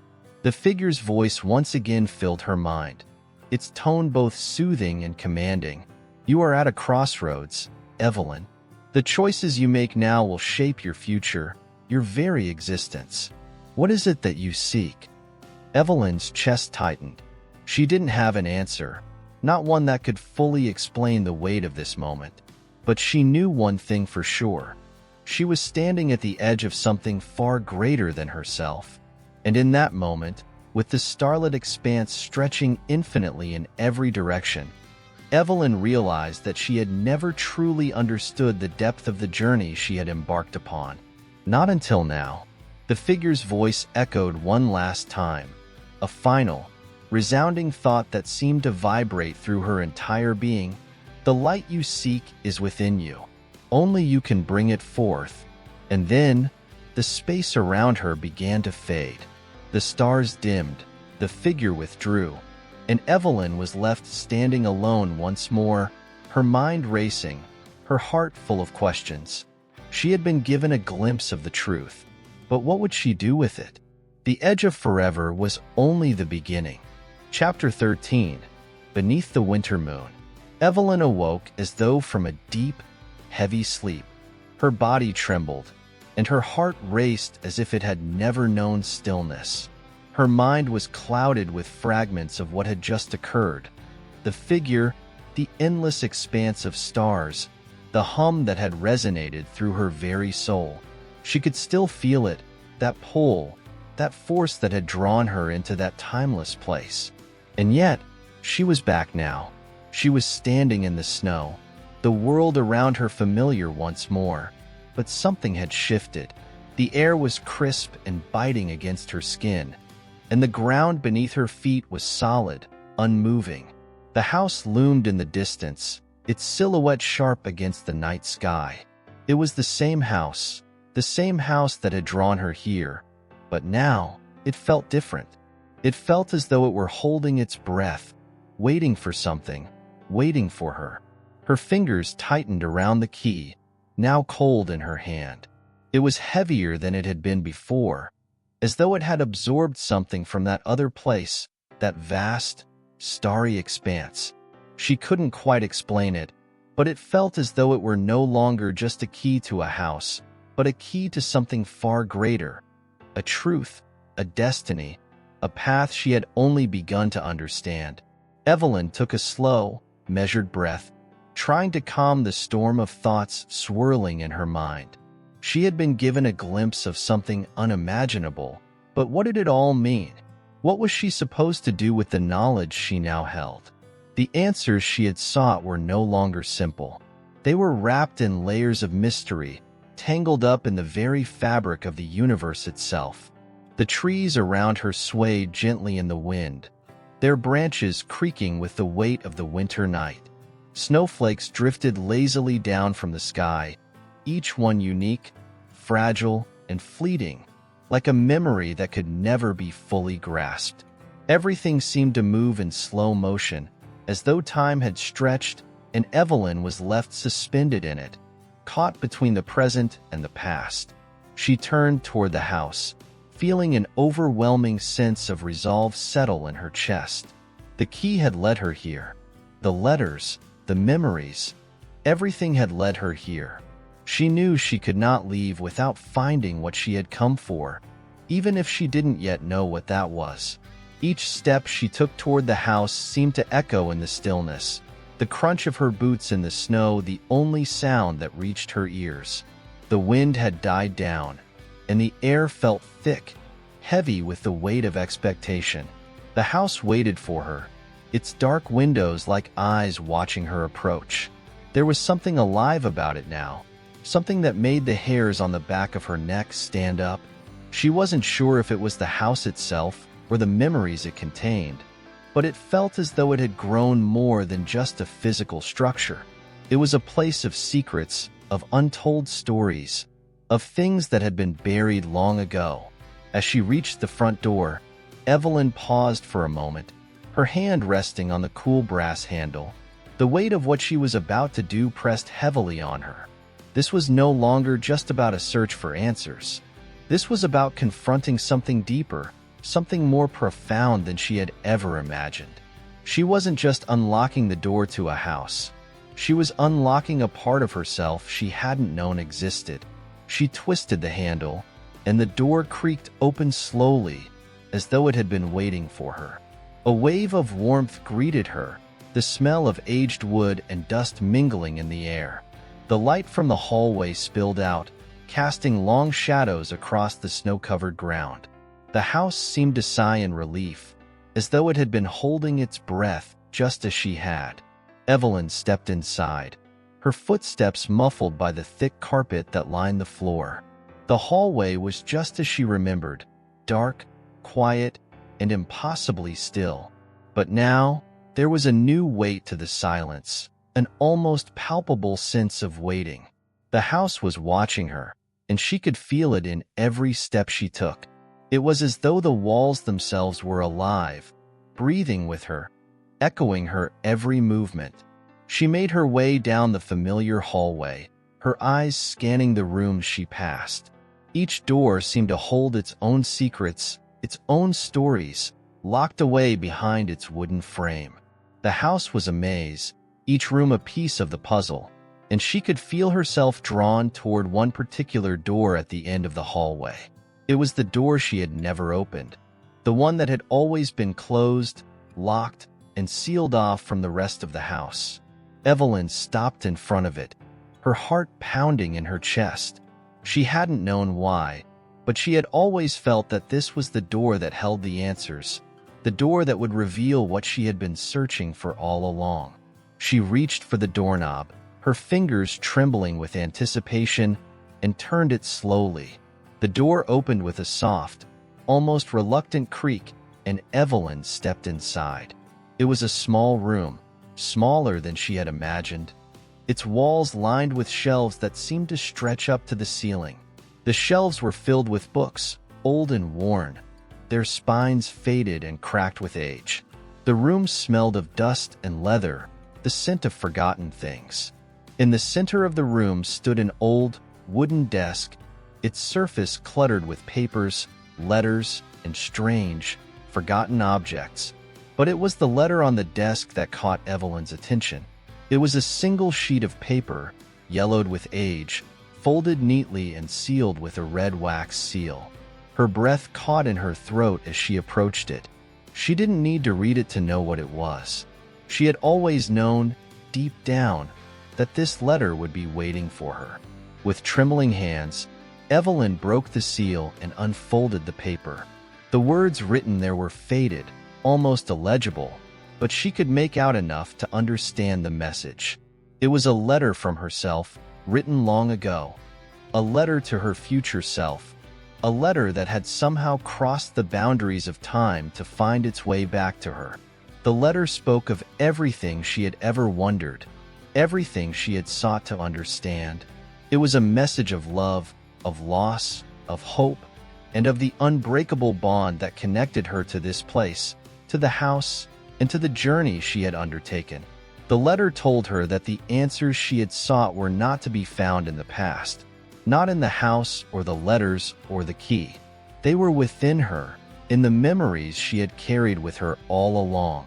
The figure's voice once again filled her mind, its tone both soothing and commanding. "You are at a crossroads, Evelyn. The choices you make now will shape your future, your very existence. What is it that you seek?" Evelyn's chest tightened. She didn't have an answer, not one that could fully explain the weight of this moment. But she knew one thing for sure. She was standing at the edge of something far greater than herself. And in that moment, with the starlit expanse stretching infinitely in every direction, Evelyn realized that she had never truly understood the depth of the journey she had embarked upon. Not until now. The figure's voice echoed one last time, a final, resounding thought that seemed to vibrate through her entire being. "The light you seek is within you. Only you can bring it forth." And then, the space around her began to fade. The stars dimmed, the figure withdrew, and Evelyn was left standing alone once more, her mind racing, her heart full of questions. She had been given a glimpse of the truth, but what would she do with it? The edge of forever was only the beginning. Chapter 13. Beneath the Winter Moon. Evelyn awoke as though from a deep, heavy sleep. Her body trembled, and her heart raced as if it had never known stillness. Her mind was clouded with fragments of what had just occurred. The figure, the endless expanse of stars, the hum that had resonated through her very soul. She could still feel it, that pull, that force that had drawn her into that timeless place. And yet, she was back now. She was standing in the snow, the world around her familiar once more. But something had shifted. The air was crisp and biting against her skin, and the ground beneath her feet was solid, unmoving. The house loomed in the distance, its silhouette sharp against the night sky. It was the same house that had drawn her here, but now it felt different. It felt as though it were holding its breath, waiting for something, waiting for her. Her fingers tightened around the key, now cold in her hand. It was heavier than it had been before, as though it had absorbed something from that other place, that vast, starry expanse. She couldn't quite explain it, but it felt as though it were no longer just a key to a house, but a key to something far greater, a truth, a destiny, a path she had only begun to understand. Evelyn took a slow, measured breath, trying to calm the storm of thoughts swirling in her mind. She had been given a glimpse of something unimaginable, but what did it all mean? What was she supposed to do with the knowledge she now held? The answers she had sought were no longer simple. They were wrapped in layers of mystery, tangled up in the very fabric of the universe itself. The trees around her swayed gently in the wind, their branches creaking with the weight of the winter night. Snowflakes drifted lazily down from the sky, each one unique, fragile, and fleeting, like a memory that could never be fully grasped. Everything seemed to move in slow motion, as though time had stretched and Evelyn was left suspended in it, caught between the present and the past. She turned toward the house, feeling an overwhelming sense of resolve settle in her chest. The key had led her here. The letters, the memories, everything had led her here. She knew she could not leave without finding what she had come for, even if she didn't yet know what that was. Each step she took toward the house seemed to echo in the stillness, the crunch of her boots in the snow the only sound that reached her ears. The wind had died down, and the air felt thick, heavy with the weight of expectation. The house waited for her, its dark windows like eyes watching her approach. There was something alive about it now, something that made the hairs on the back of her neck stand up. She wasn't sure if it was the house itself or the memories it contained, but it felt as though it had grown more than just a physical structure. It was a place of secrets, of untold stories, of things that had been buried long ago. As she reached the front door, Evelyn paused for a moment, her hand resting on the cool brass handle. The weight of what she was about to do pressed heavily on her. This was no longer just about a search for answers. This was about confronting something deeper, something more profound than she had ever imagined. She wasn't just unlocking the door to a house. She was unlocking a part of herself she hadn't known existed. She twisted the handle, and the door creaked open slowly, as though it had been waiting for her. A wave of warmth greeted her, the smell of aged wood and dust mingling in the air. The light from the hallway spilled out, casting long shadows across the snow-covered ground. The house seemed to sigh in relief, as though it had been holding its breath just as she had. Evelyn stepped inside, her footsteps muffled by the thick carpet that lined the floor. The hallway was just as she remembered, dark, quiet, and impossibly still. But now, there was a new weight to the silence, an almost palpable sense of waiting. The house was watching her, and she could feel it in every step she took. It was as though the walls themselves were alive, breathing with her, echoing her every movement. She made her way down the familiar hallway, her eyes scanning the rooms she passed. Each door seemed to hold its own secrets, its own stories, locked away behind its wooden frame. The house was a maze, each room a piece of the puzzle, and she could feel herself drawn toward one particular door at the end of the hallway. It was the door she had never opened, the one that had always been closed, locked, and sealed off from the rest of the house. Evelyn stopped in front of it, her heart pounding in her chest. She hadn't known why, but she had always felt that this was the door that held the answers, the door that would reveal what she had been searching for all along. She reached for the doorknob, her fingers trembling with anticipation, and turned it slowly. The door opened with a soft, almost reluctant creak, and Evelyn stepped inside. It was a small room, smaller than she had imagined, its walls lined with shelves that seemed to stretch up to the ceiling. The shelves were filled with books, old and worn, their spines faded and cracked with age. The room smelled of dust and leather, the scent of forgotten things. In the center of the room stood an old, wooden desk, its surface cluttered with papers, letters, and strange, forgotten objects. But it was the letter on the desk that caught Evelyn's attention. It was a single sheet of paper, yellowed with age, folded neatly and sealed with a red wax seal. Her breath caught in her throat as she approached it. She didn't need to read it to know what it was. She had always known, deep down, that this letter would be waiting for her. With trembling hands, Evelyn broke the seal and unfolded the paper. The words written there were faded, almost illegible, but she could make out enough to understand the message. It was a letter from herself, written long ago. A letter to her future self. A letter that had somehow crossed the boundaries of time to find its way back to her. The letter spoke of everything she had ever wondered, everything she had sought to understand. It was a message of love, of loss, of hope, and of the unbreakable bond that connected her to this place, to the house, and to the journey she had undertaken. The letter told her that the answers she had sought were not to be found in the past, not in the house or the letters or the key. They were within her, in the memories she had carried with her all along.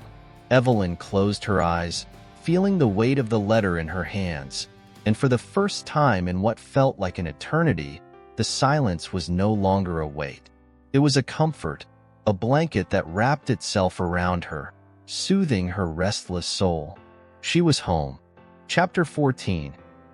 Evelyn closed her eyes, feeling the weight of the letter in her hands, and for the first time in what felt like an eternity, the silence was no longer a weight. It was a comfort, a blanket that wrapped itself around her, soothing her restless soul. She was home. Chapter 14.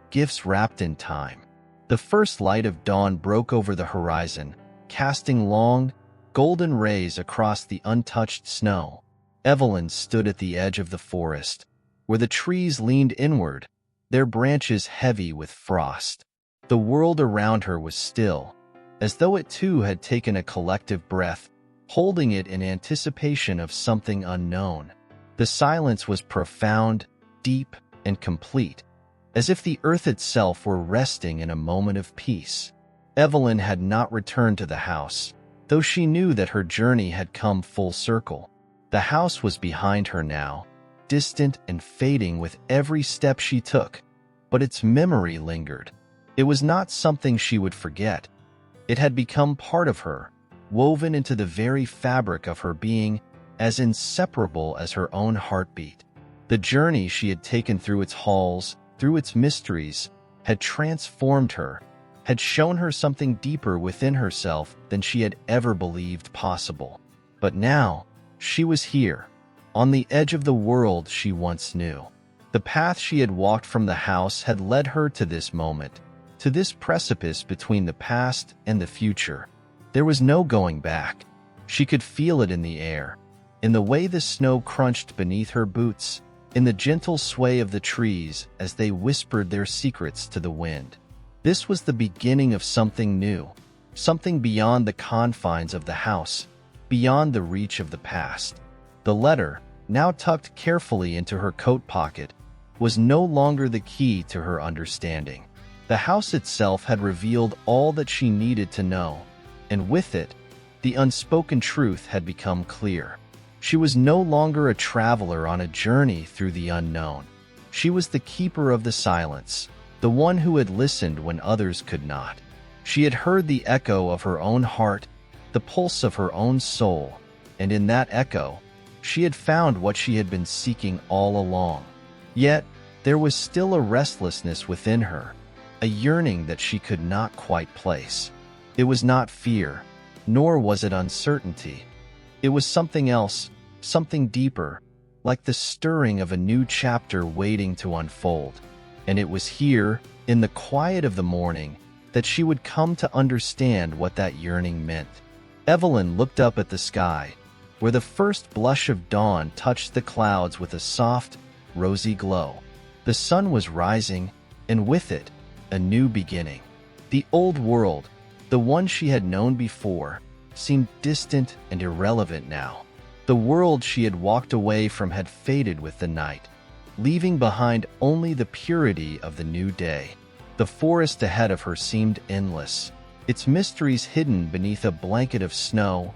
Gifts Wrapped in Time. The first light of dawn broke over the horizon, casting long, golden rays across the untouched snow. Evelyn stood at the edge of the forest, where the trees leaned inward, their branches heavy with frost. The world around her was still, as though it too had taken a collective breath, holding it in anticipation of something unknown. The silence was profound, deep, and complete, as if the earth itself were resting in a moment of peace. Evelyn had not returned to the house, though she knew that her journey had come full circle. The house was behind her now, distant and fading with every step she took, but its memory lingered. It was not something she would forget. It had become part of her, woven into the very fabric of her being, as inseparable as her own heartbeat. The journey she had taken through its halls, through its mysteries, had transformed her, had shown her something deeper within herself than she had ever believed possible. But now, she was here, on the edge of the world she once knew. The path she had walked from the house had led her to this moment, to this precipice between the past and the future. There was no going back. She could feel it in the air, in the way the snow crunched beneath her boots, in the gentle sway of the trees as they whispered their secrets to the wind. This was the beginning of something new, something beyond the confines of the house, beyond the reach of the past. The letter, now tucked carefully into her coat pocket, was no longer the key to her understanding. The house itself had revealed all that she needed to know, and with it, the unspoken truth had become clear. She was no longer a traveler on a journey through the unknown. She was the keeper of the silence, the one who had listened when others could not. She had heard the echo of her own heart, the pulse of her own soul, and in that echo, she had found what she had been seeking all along. Yet, there was still a restlessness within her, a yearning that she could not quite place. It was not fear, nor was it uncertainty. It was something else, something deeper, like the stirring of a new chapter waiting to unfold. And it was here, in the quiet of the morning, that she would come to understand what that yearning meant. Evelyn looked up at the sky, where the first blush of dawn touched the clouds with a soft, rosy glow. The sun was rising, and with it, a new beginning. The old world, the one she had known before, seemed distant and irrelevant now. The world she had walked away from had faded with the night, leaving behind only the purity of the new day. The forest ahead of her seemed endless, its mysteries hidden beneath a blanket of snow,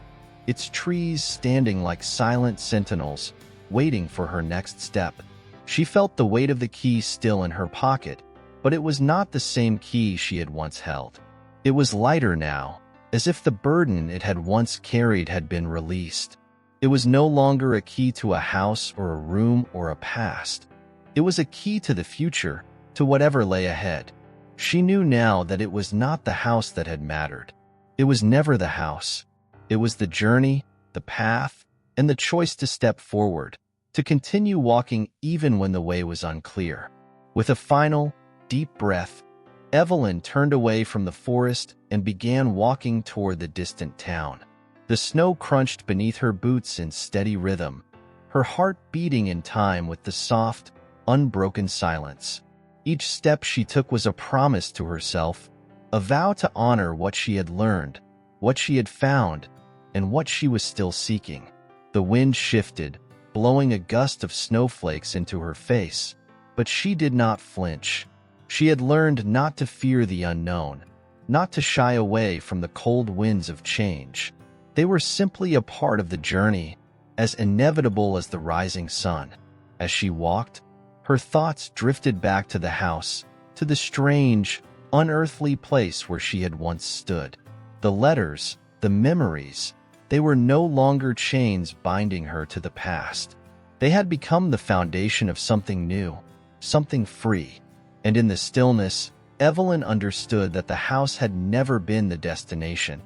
its trees standing like silent sentinels, waiting for her next step. She felt the weight of the key still in her pocket, but it was not the same key she had once held. It was lighter now, as if the burden it had once carried had been released. It was no longer a key to a house or a room or a past. It was a key to the future, to whatever lay ahead. She knew now that it was not the house that had mattered. It was never the house. It was the journey, the path, and the choice to step forward, to continue walking even when the way was unclear. With a final, deep breath, Evelyn turned away from the forest and began walking toward the distant town. The snow crunched beneath her boots in steady rhythm, her heart beating in time with the soft, unbroken silence. Each step she took was a promise to herself, a vow to honor what she had learned, what she had found, and what she was still seeking. The wind shifted, blowing a gust of snowflakes into her face, but she did not flinch. She had learned not to fear the unknown, not to shy away from the cold winds of change. They were simply a part of the journey, as inevitable as the rising sun. As she walked, her thoughts drifted back to the house, to the strange, unearthly place where she had once stood. The letters, the memories, they were no longer chains binding her to the past. They had become the foundation of something new, something free. And in the stillness, Evelyn understood that the house had never been the destination.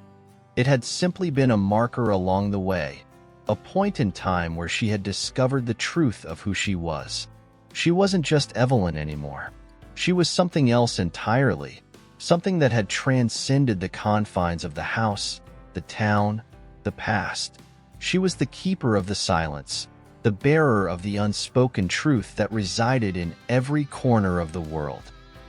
It had simply been a marker along the way, a point in time where she had discovered the truth of who she was. She wasn't just Evelyn anymore. She was something else entirely, something that had transcended the confines of the house, the town, the past. She was the keeper of the silence, the bearer of the unspoken truth that resided in every corner of the world.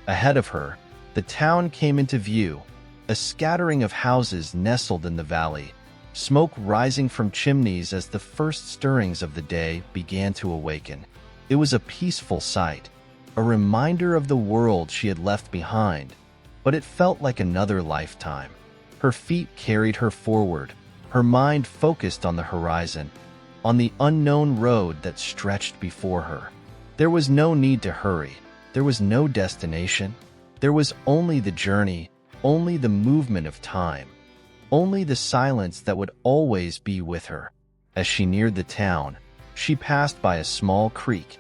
Ahead of her, the town came into view, a scattering of houses nestled in the valley, smoke rising from chimneys as the first stirrings of the day began to awaken. It was a peaceful sight, a reminder of the world she had left behind, but it felt like another lifetime. Her feet carried her forward, her mind focused on the horizon, on the unknown road that stretched before her. There was no need to hurry. There was no destination. There was only the journey, only the movement of time, only the silence that would always be with her. As she neared the town, she passed by a small creek,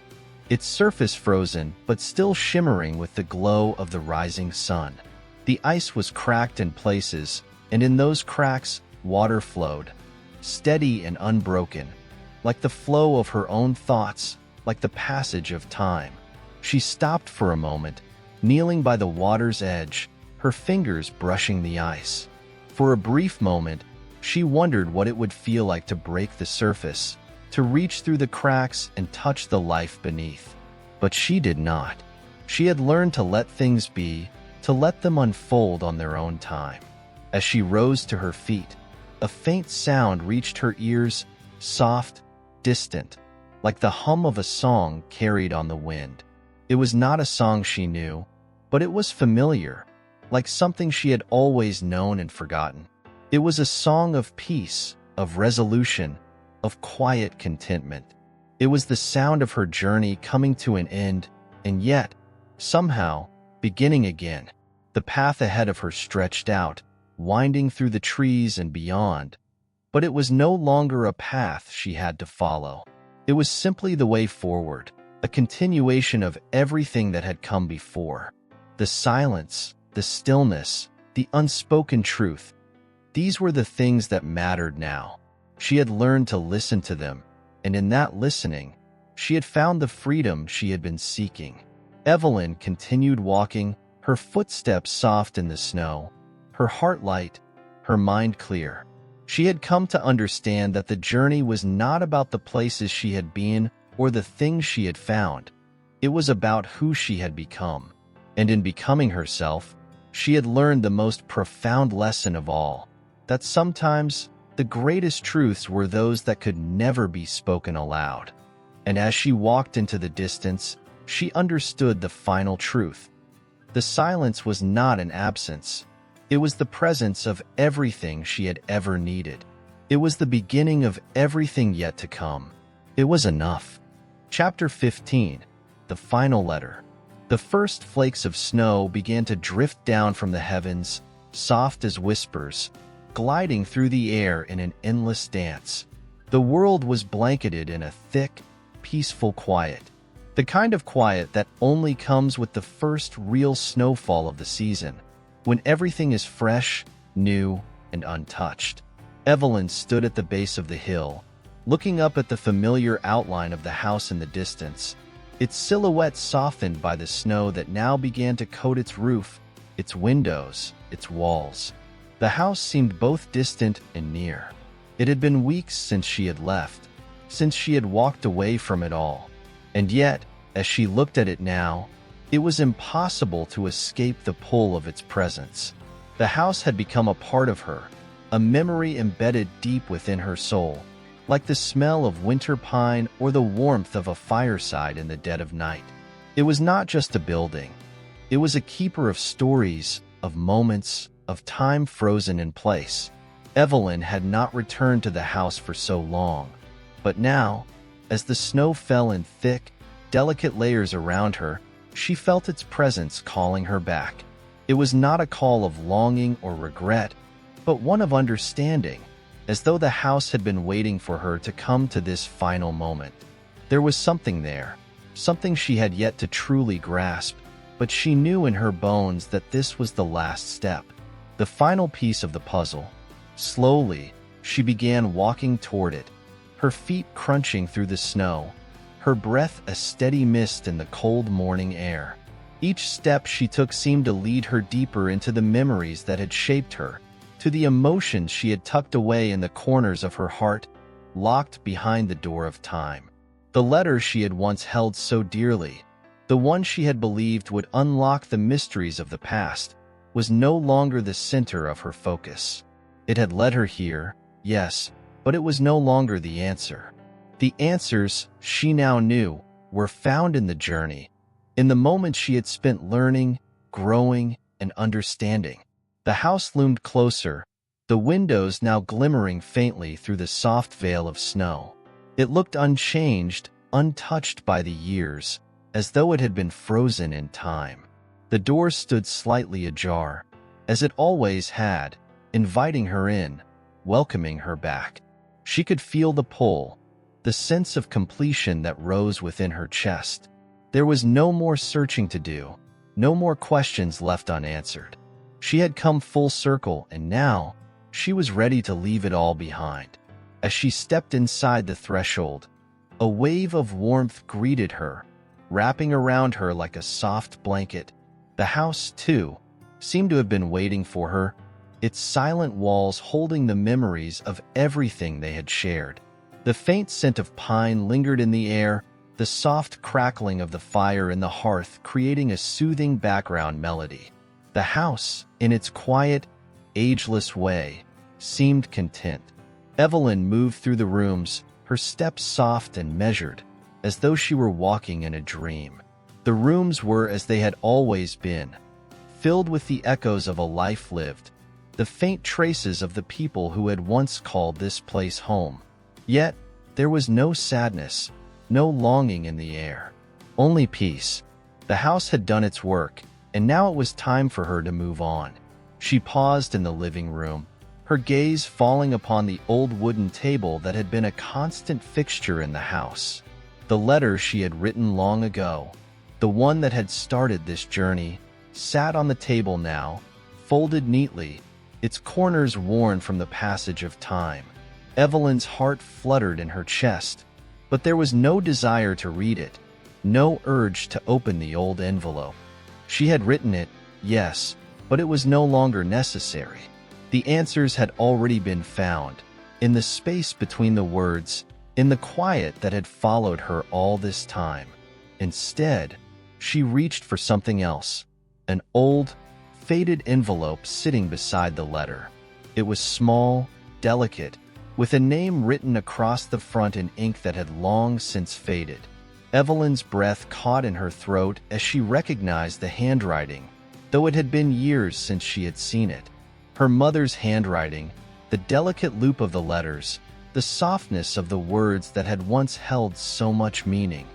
its surface frozen but still shimmering with the glow of the rising sun. The ice was cracked in places, and in those cracks, water flowed, steady and unbroken, like the flow of her own thoughts, like the passage of time. She stopped for a moment, kneeling by the water's edge, her fingers brushing the ice. For a brief moment, she wondered what it would feel like to break the surface, to reach through the cracks and touch the life beneath. But she did not. She had learned to let things be, to let them unfold on their own time. As she rose to her feet, a faint sound reached her ears, soft, distant, like the hum of a song carried on the wind. It was not a song she knew, but it was familiar, like something she had always known and forgotten. It was a song of peace, of resolution, of quiet contentment. It was the sound of her journey coming to an end, and yet, somehow, beginning again. The path ahead of her stretched out, winding through the trees and beyond. But it was no longer a path she had to follow. It was simply the way forward, a continuation of everything that had come before. The silence, the stillness, the unspoken truth. These were the things that mattered now. She had learned to listen to them, and in that listening, she had found the freedom she had been seeking. Evelyn continued walking, her footsteps soft in the snow, her heart light, her mind clear. She had come to understand that the journey was not about the places she had been or the things she had found. It was about who she had become. And in becoming herself, she had learned the most profound lesson of all, that sometimes the greatest truths were those that could never be spoken aloud. And as she walked into the distance, she understood the final truth. The silence was not an absence. It was the presence of everything she had ever needed. It was the beginning of everything yet to come. It was enough. Chapter 15. The Final Letter. The first flakes of snow began to drift down from the heavens, soft as whispers, gliding through the air in an endless dance. The world was blanketed in a thick, peaceful quiet. The kind of quiet that only comes with the first real snowfall of the season, when everything is fresh, new, and untouched. Evelyn stood at the base of the hill, looking up at the familiar outline of the house in the distance, its silhouette softened by the snow that now began to coat its roof, its windows, its walls. The house seemed both distant and near. It had been weeks since she had left, since she had walked away from it all. And yet, as she looked at it now, it was impossible to escape the pull of its presence. The house had become a part of her, a memory embedded deep within her soul, like the smell of winter pine or the warmth of a fireside in the dead of night. It was not just a building. It was a keeper of stories, of moments, of time frozen in place. Evelyn had not returned to the house for so long, but now, as the snow fell in thick, delicate layers around her, she felt its presence calling her back. It was not a call of longing or regret, but one of understanding, as though the house had been waiting for her to come to this final moment. There was something there, something she had yet to truly grasp, but she knew in her bones that this was the last step, the final piece of the puzzle. Slowly, she began walking toward it, her feet crunching through the snow, her breath a steady mist in the cold morning air. Each step she took seemed to lead her deeper into the memories that had shaped her, to the emotions she had tucked away in the corners of her heart, locked behind the door of time. The letter she had once held so dearly, the one she had believed would unlock the mysteries of the past, was no longer the center of her focus. It had led her here, yes, but it was no longer the answer. The answers, she now knew, were found in the journey, in the moments she had spent learning, growing, and understanding. The house loomed closer, the windows now glimmering faintly through the soft veil of snow. It looked unchanged, untouched by the years, as though it had been frozen in time. The door stood slightly ajar, as it always had, inviting her in, welcoming her back. She could feel the pull, the sense of completion that rose within her chest. There was no more searching to do, no more questions left unanswered. She had come full circle, and now she was ready to leave it all behind. As she stepped inside the threshold, a wave of warmth greeted her, wrapping around her like a soft blanket. The house, too, seemed to have been waiting for her, its silent walls holding the memories of everything they had shared. The faint scent of pine lingered in the air, the soft crackling of the fire in the hearth creating a soothing background melody. The house, in its quiet, ageless way, seemed content. Evelyn moved through the rooms, her steps soft and measured, as though she were walking in a dream. The rooms were as they had always been, filled with the echoes of a life lived, the faint traces of the people who had once called this place home. Yet, there was no sadness, no longing in the air, only peace. The house had done its work, and now it was time for her to move on. She paused in the living room, her gaze falling upon the old wooden table that had been a constant fixture in the house. The letter she had written long ago, the one that had started this journey, sat on the table now, folded neatly, its corners worn from the passage of time. Evelyn's heart fluttered in her chest, but there was no desire to read it, no urge to open the old envelope. She had written it, Yes, but it was no longer necessary. The answers had already been found, in the space between the words, in the quiet that had followed her all this time. Instead, she reached for something else, an old, faded envelope sitting beside the letter. It was small, delicate, with a name written across the front in ink that had long since faded. Evelyn's breath caught in her throat as she recognized the handwriting, though it had been years since she had seen it. Her mother's handwriting, the delicate loop of the letters, the softness of the words that had once held so much meaning.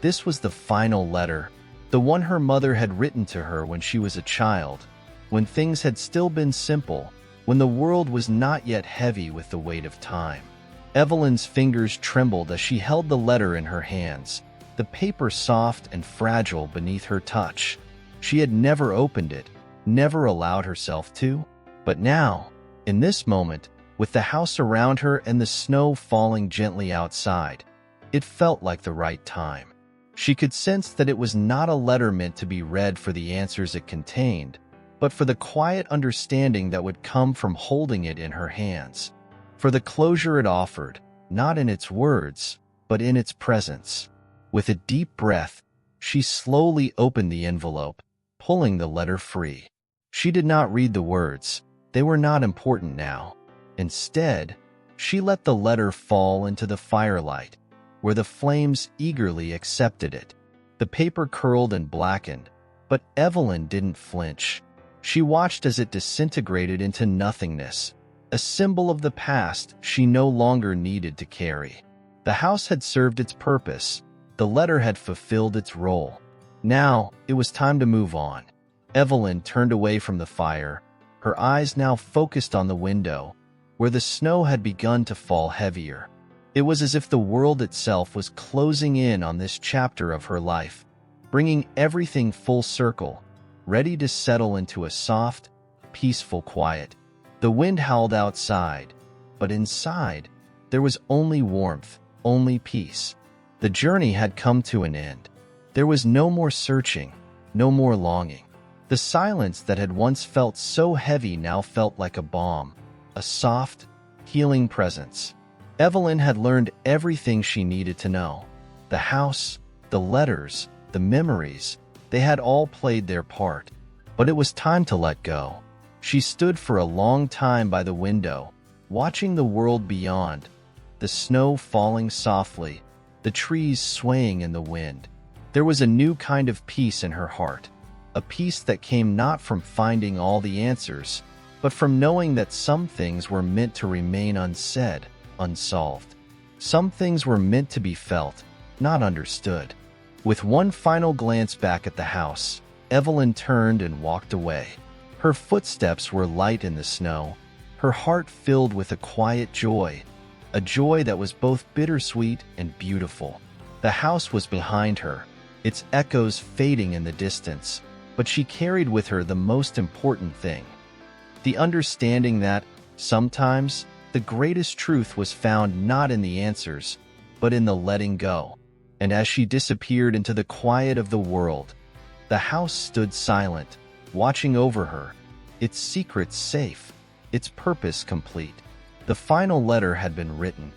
This was the final letter, the one her mother had written to her when she was a child, when things had still been simple, when the world was not yet heavy with the weight of time. Evelyn's fingers trembled as she held the letter in her hands, the paper soft and fragile beneath her touch. She had never opened it, never allowed herself to. But now, in this moment, with the house around her and the snow falling gently outside, it felt like the right time. She could sense that it was not a letter meant to be read for the answers it contained, but for the quiet understanding that would come from holding it in her hands, for the closure it offered, not in its words, but in its presence. With a deep breath, she slowly opened the envelope, pulling the letter free. She did not read the words. They were not important now. Instead, she let the letter fall into the firelight, where the flames eagerly accepted it. The paper curled and blackened, but Evelyn didn't flinch. She watched as it disintegrated into nothingness, a symbol of the past she no longer needed to carry. The house had served its purpose. The letter had fulfilled its role. Now, it was time to move on. Evelyn turned away from the fire, her eyes now focused on the window, where the snow had begun to fall heavier. It was as if the world itself was closing in on this chapter of her life, bringing everything full circle, ready to settle into a soft, peaceful quiet. The wind howled outside, but inside, there was only warmth, only peace. The journey had come to an end. There was no more searching, no more longing. The silence that had once felt so heavy now felt like a balm, a soft, healing presence. Evelyn had learned everything she needed to know. The house, the letters, the memories, they had all played their part. But it was time to let go. She stood for a long time by the window, watching the world beyond, the snow falling softly, the trees swaying in the wind. There was a new kind of peace in her heart, a peace that came not from finding all the answers, but from knowing that some things were meant to remain unsaid, unsolved. Some things were meant to be felt, not understood. With one final glance back at the house, Evelyn turned and walked away. Her footsteps were light in the snow, her heart filled with a quiet joy, a joy that was both bittersweet and beautiful. The house was behind her, its echoes fading in the distance, but she carried with her the most important thing, the understanding that, sometimes, the greatest truth was found not in the answers, but in the letting go. And as she disappeared into the quiet of the world, the house stood silent, watching over her, its secrets safe, its purpose complete. The final letter had been written,